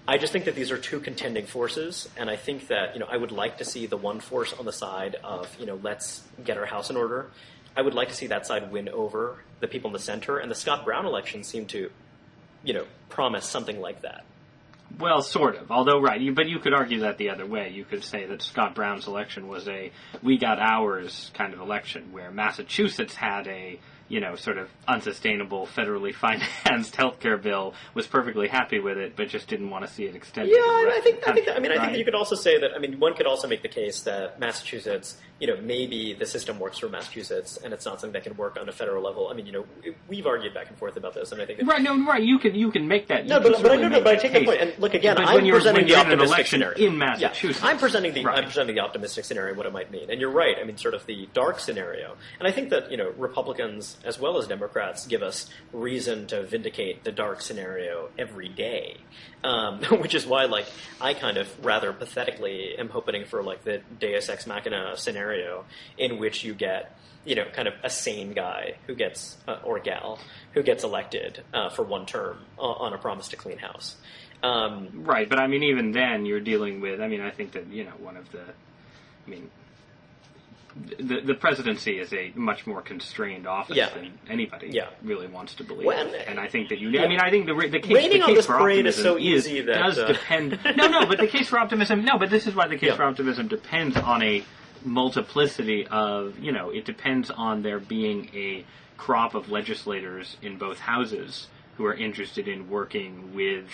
I just think that these are two contending forces, and I think that, I would like to see the one force on the side of, let's get our house in order. I would like to see that side win over the people in the center, and the Scott Brown election seemed to, promise something like that. Well, sort of. Although, right, but you could argue that the other way. You could say that Scott Brown's election was a we got ours kind of election, where Massachusetts had a, sort of unsustainable federally financed healthcare bill, was perfectly happy with it, but just didn't want to see it extended. Yeah, I think that you could also say that, one could also make the case that Massachusetts, maybe the system works for Massachusetts and it's not something that can work on a federal level. We've argued back and forth about this, and I think that you can make that. But I take the point. And look, again, I'm presenting the optimistic scenario in Massachusetts. Yeah, I'm presenting the optimistic scenario, what it might mean. And you're right. sort of the dark scenario. And I think that, Republicans as well as Democrats give us reason to vindicate the dark scenario every day, which is why, I kind of rather pathetically am hoping for, the Deus Ex Machina scenario in which you get, kind of a sane guy who gets, or gal, who gets elected for one term on a promise to clean house. Right, but even then you're dealing with, I think that, one of the, the presidency is a much more constrained office than anybody really wants to believe. Well, and I think that I think the case for optimism is so easy does depend. But the case for optimism. No, but this is why the case for optimism depends on a multiplicity of. It depends on there being a crop of legislators in both houses who are interested in working with.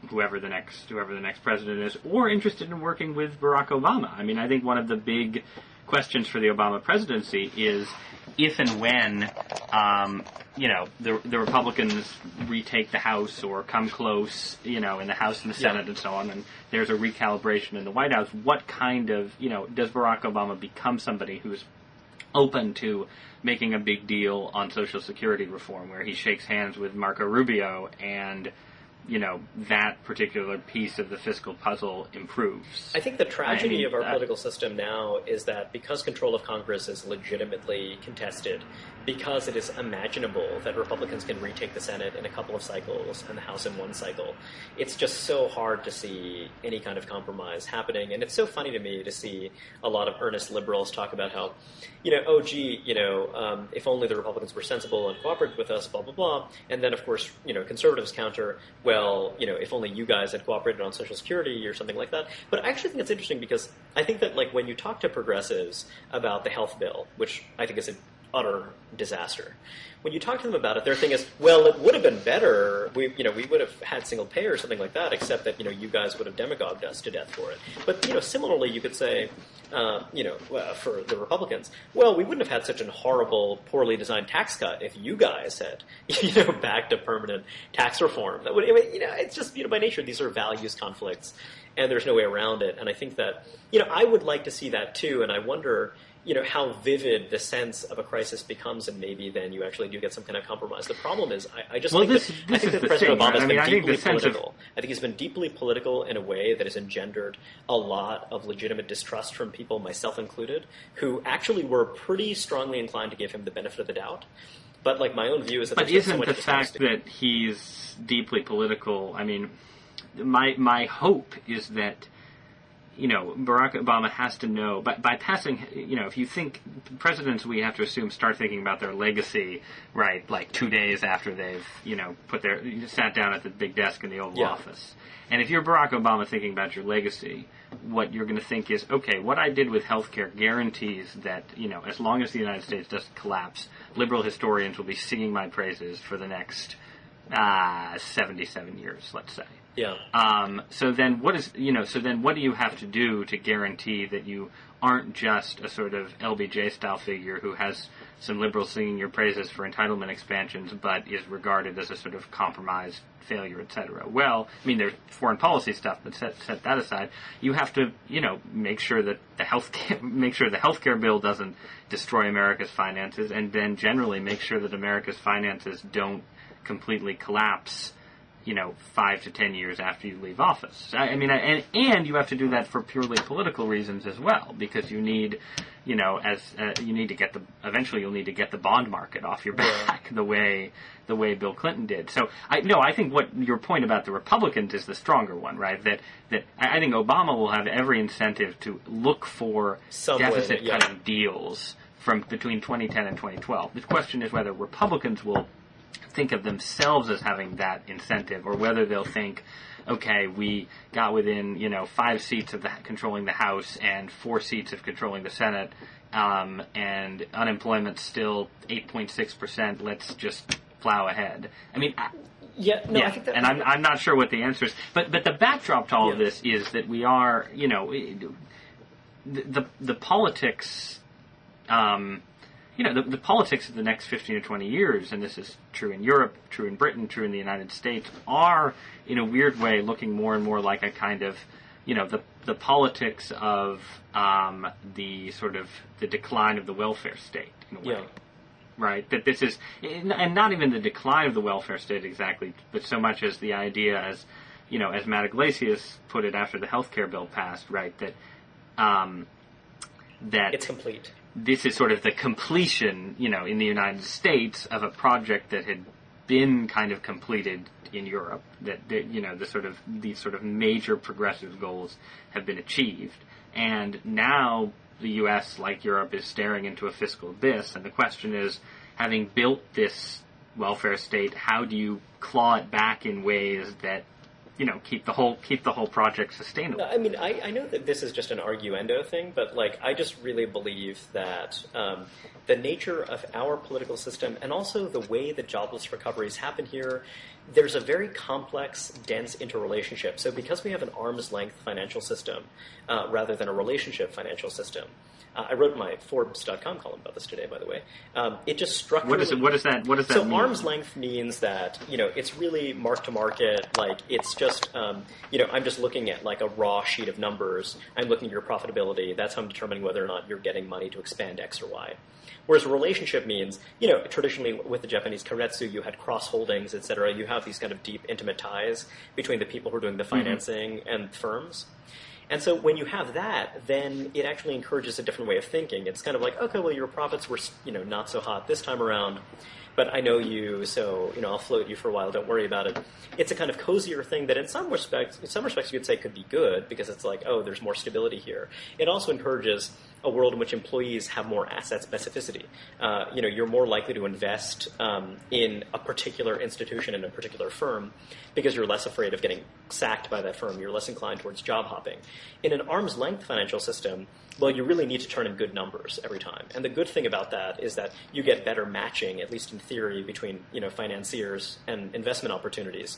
Whoever the next president is, or interested in working with Barack Obama. I think one of the big questions for the Obama presidency is if and when, the Republicans retake the House or come close, in the House and the Senate and so on, and there's a recalibration in the White House, what kind of, does Barack Obama become somebody who's open to making a big deal on Social Security reform, where he shakes hands with Marco Rubio and that particular piece of the fiscal puzzle improves. I think the tragedy of our political system now is that because control of Congress is legitimately contested, because it is imaginable that Republicans can retake the Senate in a couple of cycles and the House in one cycle, it's just so hard to see any kind of compromise happening. And it's so funny to me to see a lot of earnest liberals talk about how, if only the Republicans were sensible and cooperated with us, blah, blah, blah. And then, of course, conservatives counter, well, if only you guys had cooperated on Social Security or something like that. But I actually think it's interesting because I think that, like, when you talk to progressives about the health bill, which I think is an utter disaster, when you talk to them about it, their thing is, well, it would have been better. We would have had single payer or something like that, except that, you guys would have demagogued us to death for it. But, similarly, you could say, for the Republicans, well, we wouldn't have had such a horrible, poorly designed tax cut if you guys had, backed a permanent tax reform. That would, it's just, by nature, these are values conflicts, and there's no way around it. And I think that, I would like to see that too, and I wonder, how vivid the sense of a crisis becomes, and maybe then you actually do get some kind of compromise. The problem is, I think that President Obama has been deeply political. I think he's been deeply political in a way that has engendered a lot of legitimate distrust from people, myself included, who actually were pretty strongly inclined to give him the benefit of the doubt. But, like, my own view is that but isn't the fact that he's deeply political, my hope is that Barack Obama has to know, by passing, if you think, presidents, we have to assume, start thinking about their legacy, right, like 2 days after they've, sat down at the big desk in the Oval Office. And if you're Barack Obama thinking about your legacy, what you're going to think is, okay, what I did with healthcare guarantees that, as long as the United States doesn't collapse, liberal historians will be singing my praises for the next 77 years, let's say. Yeah. So then what do you have to do to guarantee that you aren't just a sort of LBJ style figure who has some liberals singing your praises for entitlement expansions, but is regarded as a sort of compromise failure, etc. Well, there's foreign policy stuff, but set that aside. You have to, make sure that the healthcare bill doesn't destroy America's finances, and then generally make sure that America's finances don't completely collapse 5 to 10 years after you leave office. And you have to do that for purely political reasons as well, because you need, you need to get eventually you'll need to get the bond market off your back the way Bill Clinton did. So I think what your point about the Republicans is the stronger one, right? That I think Obama will have every incentive to look for deficit cutting deals from between 2010 and 2012. The question is whether Republicans will think of themselves as having that incentive, or whether they'll think, okay, we got within 5 seats of controlling the House and 4 seats of controlling the Senate, and unemployment's still 8.6%. Let's just plow ahead. I think that, and I'm not sure what the answer is, but the backdrop to all of this is that we are, the politics. The politics of the next 15 or 20 years, and this is true in Europe, true in Britain, true in the United States, are, in a weird way, looking more and more like a kind of, the politics of the sort of the decline of the welfare state, in a way. Yeah. Right? That this is, and not even the decline of the welfare state exactly, but so much as the idea, as Matt Iglesias put it after the healthcare bill passed, right, that it's complete. This is sort of the completion, in the United States of a project that had been kind of completed in Europe. That these sort of major progressive goals have been achieved, and now the U.S., like Europe, is staring into a fiscal abyss. And the question is, having built this welfare state, how do you claw it back in ways that keep the whole project sustainable? No, I know that this is just an arguendo thing, but I just really believe that the nature of our political system, and also the way that jobless recoveries happen here, there's a very complex, dense interrelationship. So because we have an arm's length financial system rather than a relationship financial system, I wrote my Forbes.com column about this today, by the way. It just structurally... What does that mean? So arm's length means that, it's really mark to market. It's just, I'm just looking at a raw sheet of numbers. I'm looking at your profitability. That's how I'm determining whether or not you're getting money to expand X or Y. Whereas a relationship means, traditionally with the Japanese karetsu, you had cross-holdings, et cetera. You have these kind of deep, intimate ties between the people who are doing the financing and firms. And so when you have that, then it actually encourages a different way of thinking. It's kind of like, okay, well, your profits were, not so hot this time around, but I know you, so, I'll float you for a while, don't worry about it. It's a kind of cozier thing that in some respects you could say could be good, because it's like, oh, there's more stability here. It also encourages a world in which employees have more asset specificity. You're more likely to invest in a particular institution, in a particular firm, because you're less afraid of getting sacked by that firm. You're less inclined towards job hopping. In an arm's length financial system, well, you really need to turn in good numbers every time. And the good thing about that is that you get better matching, at least in theory, between financiers and investment opportunities,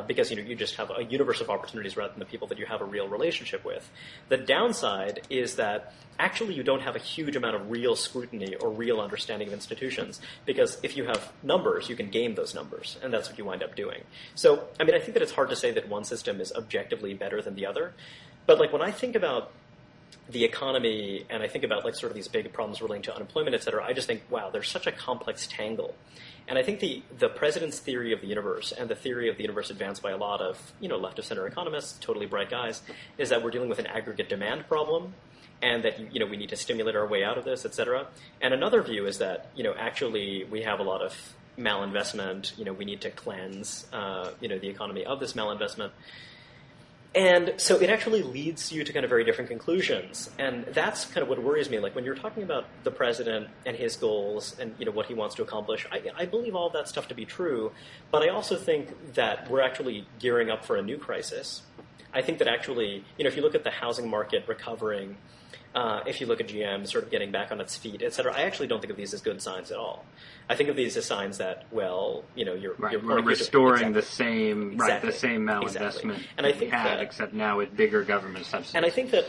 because you just have a universe of opportunities rather than the people that you have a real relationship with. The downside is that actually you don't have a huge amount of real scrutiny or real understanding of institutions, because if you have numbers, you can game those numbers, and that's what you wind up doing. So, I think that it's hard to say that one system is objectively better than the other, but when I think about the economy, and I think about sort of these big problems relating to unemployment, et cetera, I just think, wow, there's such a complex tangle. And I think the president's theory of the universe and the theory of the universe advanced by a lot of, left of center economists, totally bright guys, is that we're dealing with an aggregate demand problem, and that, we need to stimulate our way out of this, et cetera. And another view is that, actually we have a lot of malinvestment, we need to cleanse, the economy of this malinvestment. And so it actually leads you to kind of very different conclusions. And that's kind of what worries me. When you're talking about the president and his goals and, what he wants to accomplish, I believe all of that stuff to be true. But I also think that we're actually gearing up for a new crisis. I think that actually, if you look at the housing market recovering, if you look at GM sort of getting back on its feet, et cetera, I actually don't think of these as good signs at all. I think of these as signs that, well, you're we're restoring exactly. the same the same malinvestment and I think we had, that, except now with bigger government subsidies. And I think that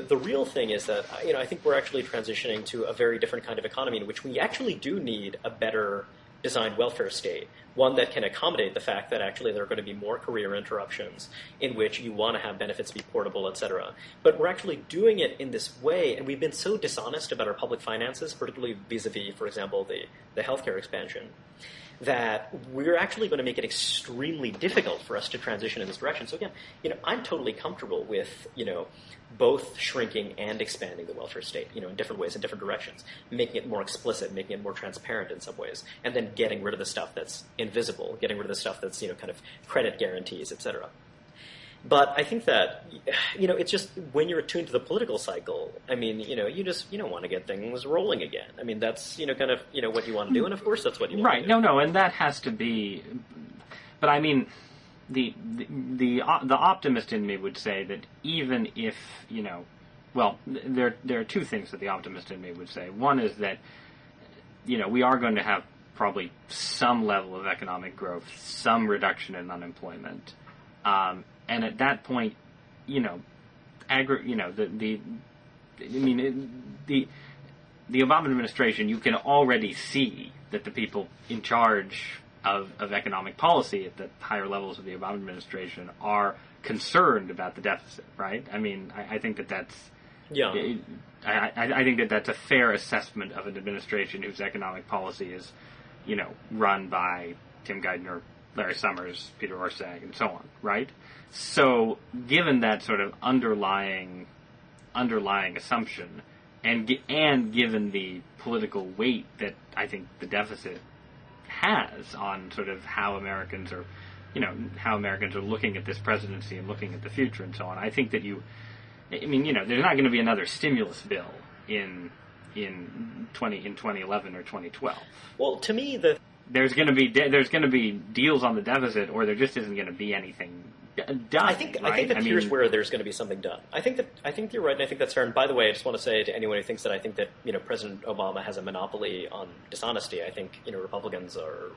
the real thing is that I think we're actually transitioning to a very different kind of economy in which we actually do need a better designed welfare state, one that can accommodate the fact that actually there are going to be more career interruptions in which you want to have benefits be portable, et cetera. But we're actually doing it in this way, and we've been so dishonest about our public finances, particularly vis-a-vis, for example, the healthcare expansion, that we're actually going to make it extremely difficult for us to transition in this direction. So again, I'm totally comfortable with, both shrinking and expanding the welfare state, in different ways, in different directions, making it more explicit, making it more transparent in some ways, and then getting rid of the stuff that's invisible, getting rid of the stuff that's, kind of credit guarantees, et cetera. But I think that, it's just when you're attuned to the political cycle, you don't want to get things rolling again. That's, kind of, what you want to do, and of course that's what you want to do. Right, no, and that has to be, but the optimist in me would say that even if, there are two things that the optimist in me would say. One is that, we are going to have probably some level of economic growth, some reduction in unemployment. And at that point, the Obama administration, you can already see that the people in charge of economic policy at the higher levels of the Obama administration are concerned about the deficit, right? I think that that's I think that that's a fair assessment of an administration whose economic policy is, run by Tim Geithner, Larry Summers, Peter Orszag, and so on, right? So, given that sort of underlying assumption, and given the political weight that I think the deficit has on sort of how Americans are looking at this presidency and looking at the future and so on, I think that there's not going to be another stimulus bill in 2011 or 2012. Well, to me, there's going to be deals on the deficit, or there just isn't going to be anything done. I think that here's where there's going to be something done. I think you're right, and I think that's fair. And by the way, I just want to say to anyone who thinks that I think that President Obama has a monopoly on dishonesty, I think Republicans are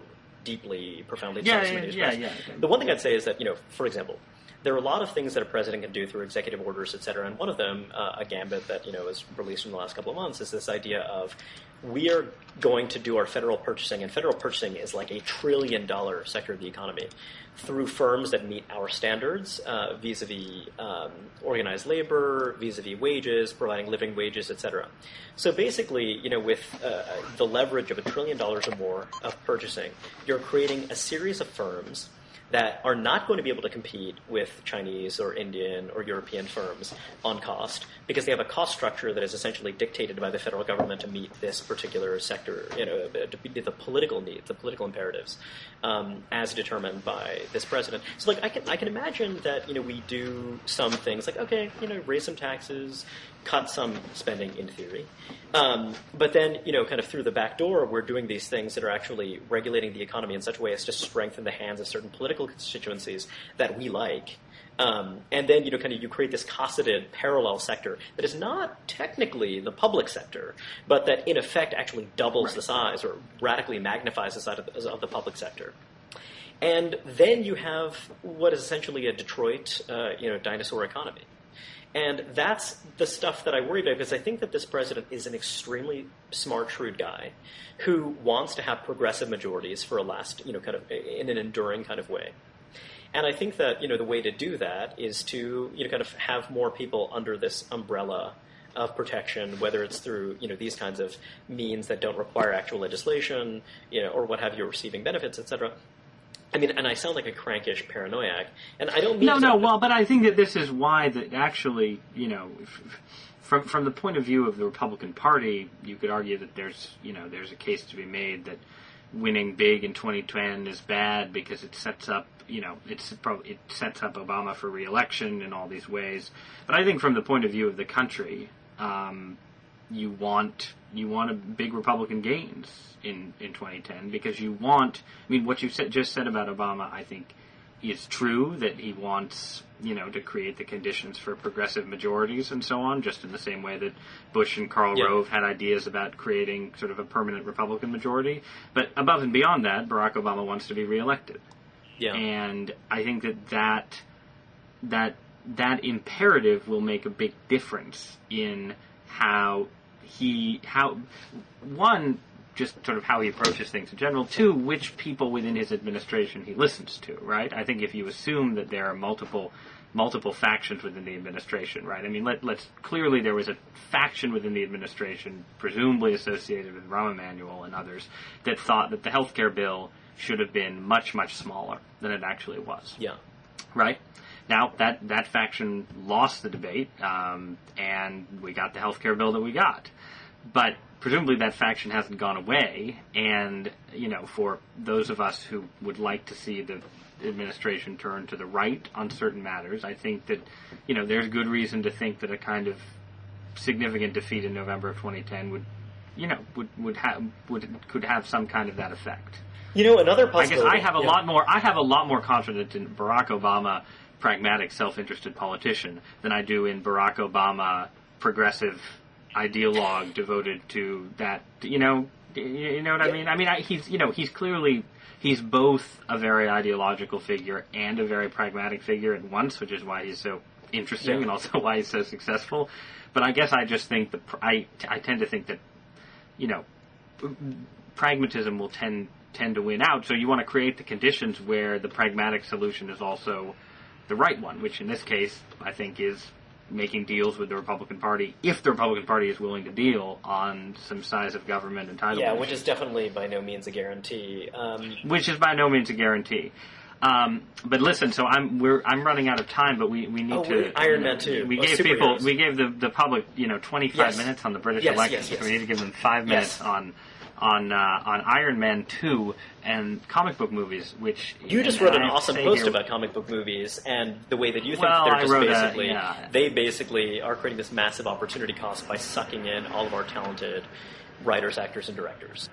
deeply, profoundly dishonest. Yeah. The one thing I'd say is that for example, there are a lot of things that a president can do through executive orders, et cetera, and one of them, a gambit that was released in the last couple of months, is this idea of we are going to do our federal purchasing, and federal purchasing is like $1 trillion sector of the economy, through firms that meet our standards vis-a-vis organized labor, vis-a-vis wages, providing living wages, et cetera. So basically, with the leverage of $1 trillion or more of purchasing, you're creating a series of firms that are not going to be able to compete with Chinese or Indian or European firms on cost, because they have a cost structure that is essentially dictated by the federal government to meet this particular sector, to meet the political needs, the political imperatives, as determined by this president. So, I can imagine that we do some things like, okay, raise some taxes, cut some spending in theory, but then kind of through the back door, we're doing these things that are actually regulating the economy in such a way as to strengthen the hands of certain political constituencies that we like. And then, you create this cosseted parallel sector that is not technically the public sector, but that in effect actually doubles the size or radically magnifies the size of the public sector. And then you have what is essentially a Detroit, dinosaur economy. And that's the stuff that I worry about, because I think that this president is an extremely smart, shrewd guy who wants to have progressive majorities for a last, kind of in an enduring kind of way. And I think that, the way to do that is to, kind of have more people under this umbrella of protection, whether it's through, these kinds of means that don't require actual legislation, or what have you, receiving benefits, et cetera. I mean, and I sound like a crankish paranoiac, and I don't mean well, but I think that this is why that actually, from the point of view of the Republican Party, you could argue that there's a case to be made that winning big in 2010 is bad because it sets up, it sets up Obama for re-election in all these ways. But I think from the point of view of the country, you want a big Republican gains in 2010, because you want, what you just said about Obama, I think is true, that he wants, to create the conditions for progressive majorities and so on, just in the same way that Bush and Karl Rove had ideas about creating sort of a permanent Republican majority. But above and beyond that, Barack Obama wants to be reelected. Yeah. And I think that imperative will make a big difference in one, just sort of how he approaches things in general. Two, which people within his administration he listens to, right? I think if you assume that there are multiple factions within the administration, right? I mean, let's clearly there was a faction within the administration, presumably associated with Rahm Emanuel and others, that thought that the healthcare bill should have been much, much smaller than it actually was. Yeah. Right? Now, that faction lost the debate, and we got the healthcare bill that we got. But presumably that faction hasn't gone away, and, for those of us who would like to see the administration turn to the right on certain matters, I think that, there's good reason to think that a kind of significant defeat in November of 2010 could have some kind of that effect. Another possibility. I guess I have a lot more confidence in Barack Obama, pragmatic, self-interested politician, than I do in Barack Obama, progressive ideologue devoted to that. You know what I mean? I mean, he's both a very ideological figure and a very pragmatic figure at once, which is why he's so interesting and also why he's so successful. But I guess I just think that I tend to think that pragmatism will tend to win out. So you want to create the conditions where the pragmatic solution is also the right one, which in this case I think is making deals with the Republican Party, if the Republican Party is willing to deal on some size of government entitlement. Yeah, which is definitely by no means a guarantee. But listen, so I'm running out of time, but we need to. Iron Man 2. We gave the public 25 minutes on the British election. Yes. So we need to give them 5 minutes on Iron Man 2 and comic book movies, which you just wrote an awesome post about comic book movies and the way that you think they basically are creating this massive opportunity cost by sucking in all of our talented writers, actors, and directors.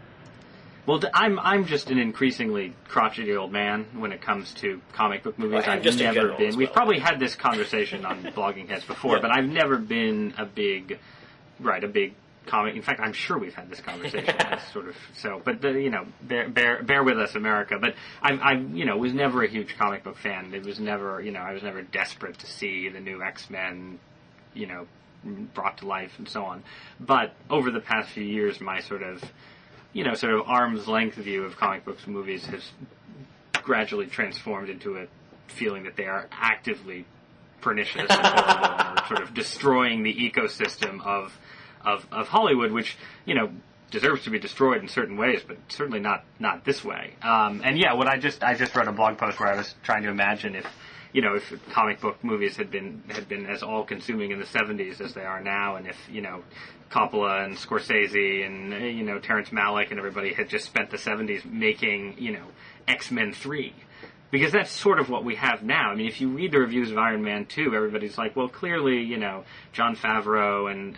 Well, I'm just an increasingly crotchety old man when it comes to comic book movies. I've never been. We've probably had this conversation on Blogging Heads before, but I've never been a big comic. In fact, I'm sure we've had this conversation. Sort of. So, but bear with us, America. But I was never a huge comic book fan. It was never, I was never desperate to see the new X-Men, brought to life and so on. But over the past few years, my sort of arm's length view of comic books movies has gradually transformed into a feeling that they are actively pernicious and horrible, or sort of destroying the ecosystem of Hollywood, which deserves to be destroyed in certain ways, but certainly not this way. And yeah, what I just read a blog post where I was trying to imagine if comic book movies had been as all-consuming in the 70s as they are now, and if Coppola and Scorsese and Terrence Malick and everybody had just spent the 70s making X-Men 3. Because that's sort of what we have now. I mean, if you read the reviews of Iron Man 2, everybody's like, well, clearly, Jon Favreau and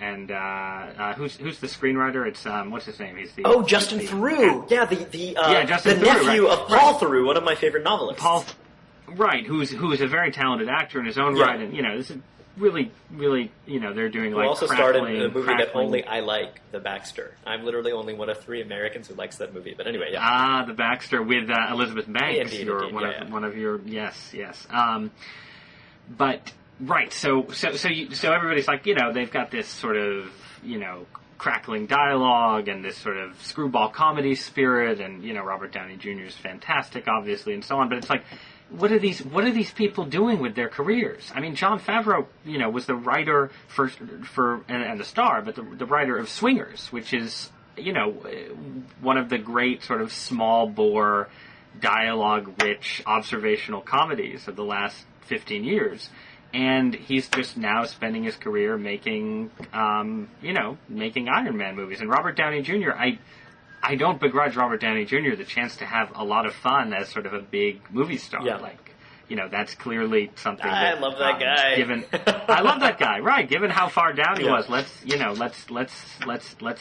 who's the screenwriter? It's what's his name? He's the Justin Theroux. Yeah, Justin the Theroux, nephew right. of Paul Theroux, one of my favorite novelists. Right, who's a very talented actor in his own right, and this is really, they're doing Who like also starred in a movie crackling. that only I like, The Baxter. I'm literally only one of 3 Americans who likes that movie. But anyway, yeah. Ah, The Baxter with Elizabeth Banks. Indeed, one of your yes. But right, so everybody's like, they've got this sort of crackling dialogue and this sort of screwball comedy spirit, and Robert Downey Jr. is fantastic, obviously, and so on. But it's like, what are these people doing with their careers? I mean, Jon Favreau, was the writer for and the star, but the writer of Swingers, which is one of the great sort of small bore, dialogue-rich observational comedies of the last 15 years. And he's just now spending his career making Iron Man movies. And Robert Downey Jr., I don't begrudge Robert Downey Jr. the chance to have a lot of fun as sort of a big movie star. Yeah. Like, that's clearly something I that, love that guy. I love that guy, right? Given how far down he was, let's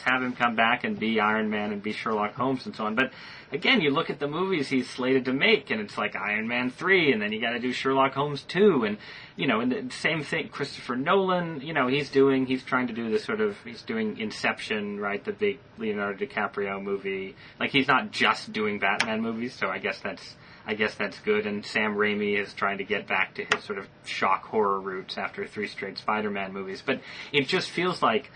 have him come back and be Iron Man and be Sherlock Holmes and so on. But again, you look at the movies he's slated to make, and it's like Iron Man 3, and then you got to do Sherlock Holmes 2, and and the same thing. Christopher Nolan, he's trying to do this sort of, he's doing Inception, right? The big Leonardo DiCaprio movie. Like, he's not just doing Batman movies, so I guess that's good. And Sam Raimi is trying to get back to his sort of shock horror roots after 3 straight Spider-Man movies. But it just feels like,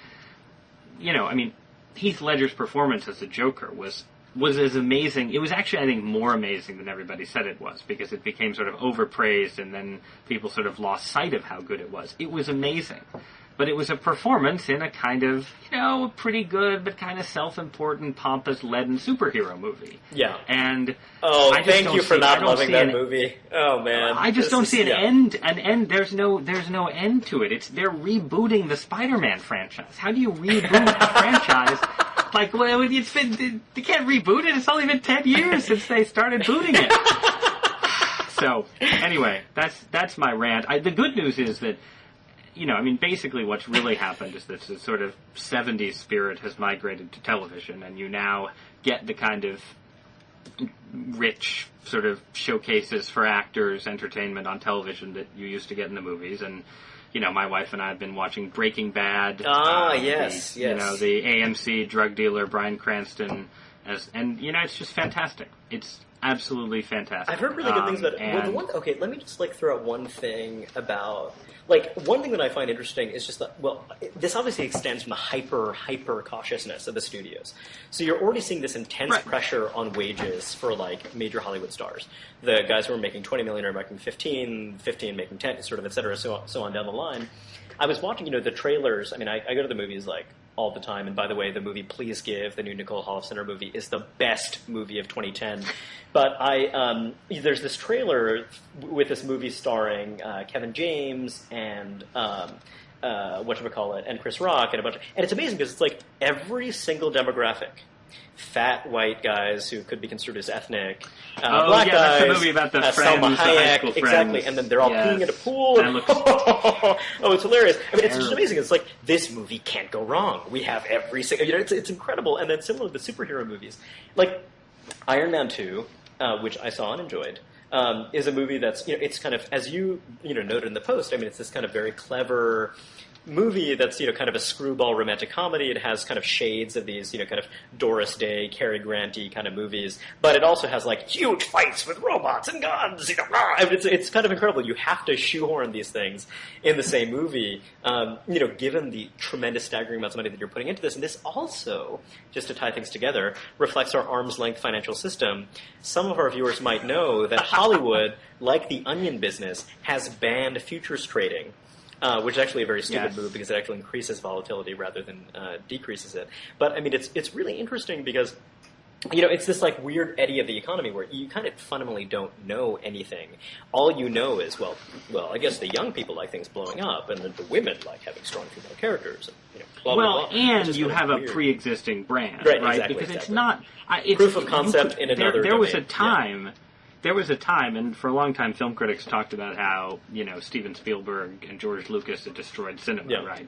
Heath Ledger's performance as the Joker was as amazing. It was actually, I think, more amazing than everybody said it was, because it became sort of overpraised, and then people sort of lost sight of how good it was. It was amazing. But it was a performance in a kind of, a pretty good but kind of self-important, pompous, leaden superhero movie. Yeah. And thank you for not loving that movie. Oh man, I just don't see an end. There's no end to it. They're rebooting the Spider-Man franchise. How do you reboot a franchise? Like, well, you can't reboot it. It's only been 10 years since they started booting it. So anyway, that's my rant. The good news is that, basically what's really happened is that the sort of 70s spirit has migrated to television, and you now get the kind of rich sort of showcases for actors, entertainment on television that you used to get in the movies. And, my wife and I have been watching Breaking Bad. Yes. The AMC drug dealer Bryan Cranston, it's just fantastic. It's absolutely fantastic. I've heard really good things about it. Let me just throw out one thing about, one thing that I find interesting is just that, this obviously extends from the hyper cautiousness of the studios. So you're already seeing this intense pressure on wages for major Hollywood stars. The guys who are making $20 million are making 15 making 10, sort of, et cetera, so on down the line. I was watching, the trailers. I mean, I go to the movies all the time. And by the way, the movie Please Give, the new Nicole Holofcener movie, is the best movie of 2010. But there's this trailer with this movie starring Kevin James and and Chris Rock and and it's amazing because it's every single demographic. Fat white guys who could be considered as ethnic, black guys, that's the movie about the friends, Salma the high Hayek, school exactly, friends. and then they're all peeing in a pool. And it's hilarious. I mean, it's just amazing. It's this movie can't go wrong. We have every single, it's incredible. And then similar to the superhero movies, Iron Man 2, which I saw and enjoyed, is a movie that's, it's kind of, as you noted in the post, I mean, it's this kind of very clever, movie that's, kind of a screwball romantic comedy. It has kind of shades of these, kind of Doris Day, Cary Grant-y kind of movies, but it also has like huge fights with robots and guns. It's kind of incredible. You have to shoehorn these things in the same movie, given the tremendous staggering amounts of money that you're putting into this. And this also, just to tie things together, reflects our arm's length financial system. Some of our viewers might know that Hollywood, like the onion business, has banned futures trading. Which is actually a very stupid move because it actually increases volatility rather than decreases it. But I mean, it's really interesting because it's this like weird eddy of the economy where you kind of fundamentally don't know anything. All you know is well, I guess the young people like things blowing up, and the women like having strong female characters. And, blah, blah, blah, and you have a pre-existing brand, right? Exactly, because it's not it's, proof of concept in another. There was a time. Yeah. There was a time, and for a long time, film critics talked about how Steven Spielberg and George Lucas had destroyed cinema, right,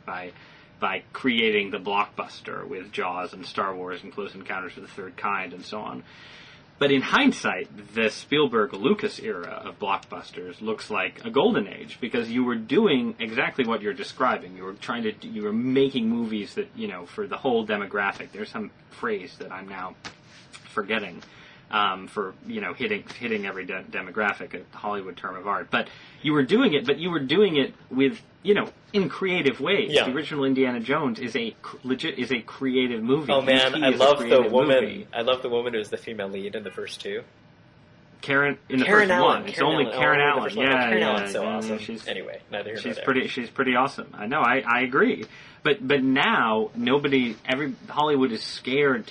by creating the blockbuster with Jaws and Star Wars and Close Encounters of the Third Kind and so on. But in hindsight, the Spielberg-Lucas era of blockbusters looks like a golden age because you were doing exactly what you're describing. You were making movies that for the whole demographic. There's some phrase that I'm now forgetting. For hitting every demographic, a Hollywood term of art, but you were doing it with in creative ways. Yeah. The original Indiana Jones is a creative movie. Oh man, I love the woman. Movie. I love the woman who's the female lead in the first two. Karen in the Karen first Allen. one. It's only Karen Allen. Karen Allen's so awesome. Anyway, neither here nor there. She's pretty awesome. I know. I agree. But now Hollywood is scared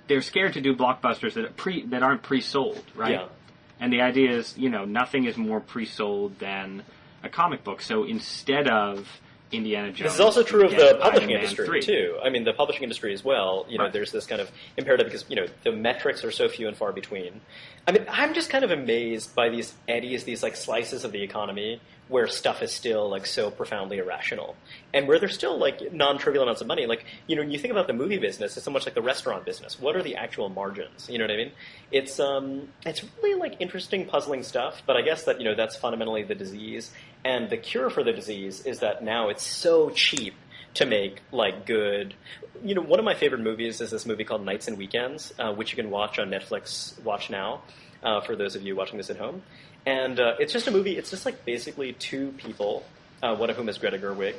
they're scared to do blockbusters that aren't pre-sold, right? Yeah. And the idea is, nothing is more pre-sold than a comic book. So instead of Indiana Jones, this is also true of the publishing industry 3. too. I mean, the publishing industry as well. Right. There's this kind of imperative because the metrics are so few and far between. I mean, I'm just kind of amazed by these eddies, these like slices of the economy where stuff is still like so profoundly irrational, and where there's still like non-trivial amounts of money. Like when you think about the movie business, it's so much like the restaurant business. What are the actual margins? You know what I mean? It's really like interesting, puzzling stuff. But I guess that that's fundamentally the disease, and the cure for the disease is that now it's so cheap to make like good. One of my favorite movies is this movie called Nights and Weekends, which you can watch on Netflix. Watch now, for those of you watching this at home. And it's just a movie. It's just like basically two people, one of whom is Greta Gerwig.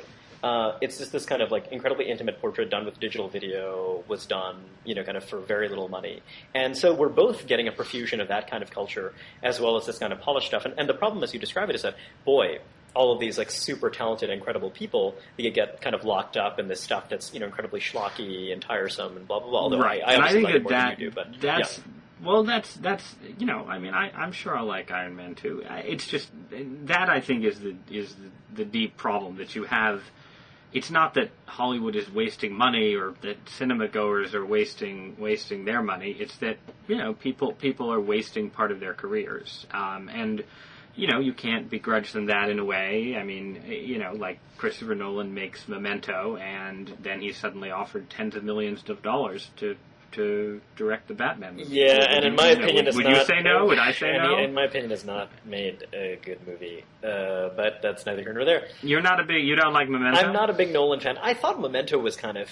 It's just this kind of like incredibly intimate portrait done with digital video, was done, kind of for very little money. And so we're both getting a profusion of that kind of culture as well as this kind of polished stuff. And the problem, as you describe it, is that, boy, all of these like super talented, incredible people, they get kind of locked up in this stuff that's incredibly schlocky and tiresome and blah blah blah. Although right. I think like it more that than you do, but that's. Yeah. Well, that's I mean, I'm sure I'll like Iron Man too. It's just that I think is the deep problem that you have. It's not that Hollywood is wasting money or that cinema goers are wasting their money. It's that people are wasting part of their careers, and you can't begrudge them that in a way. I mean, like Christopher Nolan makes Memento, and then he's suddenly offered tens of millions of dollars to direct the Batman movie. Yeah, and in my opinion, would you say no? Would I say no? In my opinion, it's not made a good movie, but that's neither here nor there. You don't like Memento? I'm not a big Nolan fan. I thought Memento was kind of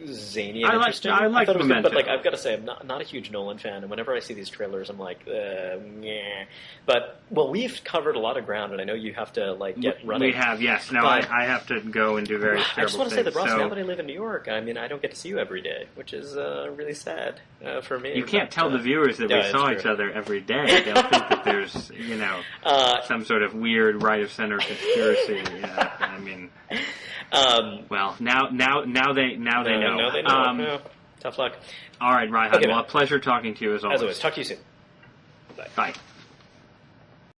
zany and interesting. I like Memento. Good, but I've got to say, I'm not a huge Nolan fan, and whenever I see these trailers, I'm like, yeah. But we've covered a lot of ground, and I know you have to get running. We have, yes. No, I have to go and do various terrible things. I just want to say that, Ross, now that I live in New York, I mean, I don't get to see you every day, which is really sad for me. You can't tell the viewers that we saw each other every day. They'll think that there's, some sort of weird right-of-center conspiracy. Yeah, I mean, well, now they know. Now they know. No. Tough luck. All right, Reihan. Okay, well, a pleasure talking to you as always. As always. Talk to you soon. Bye.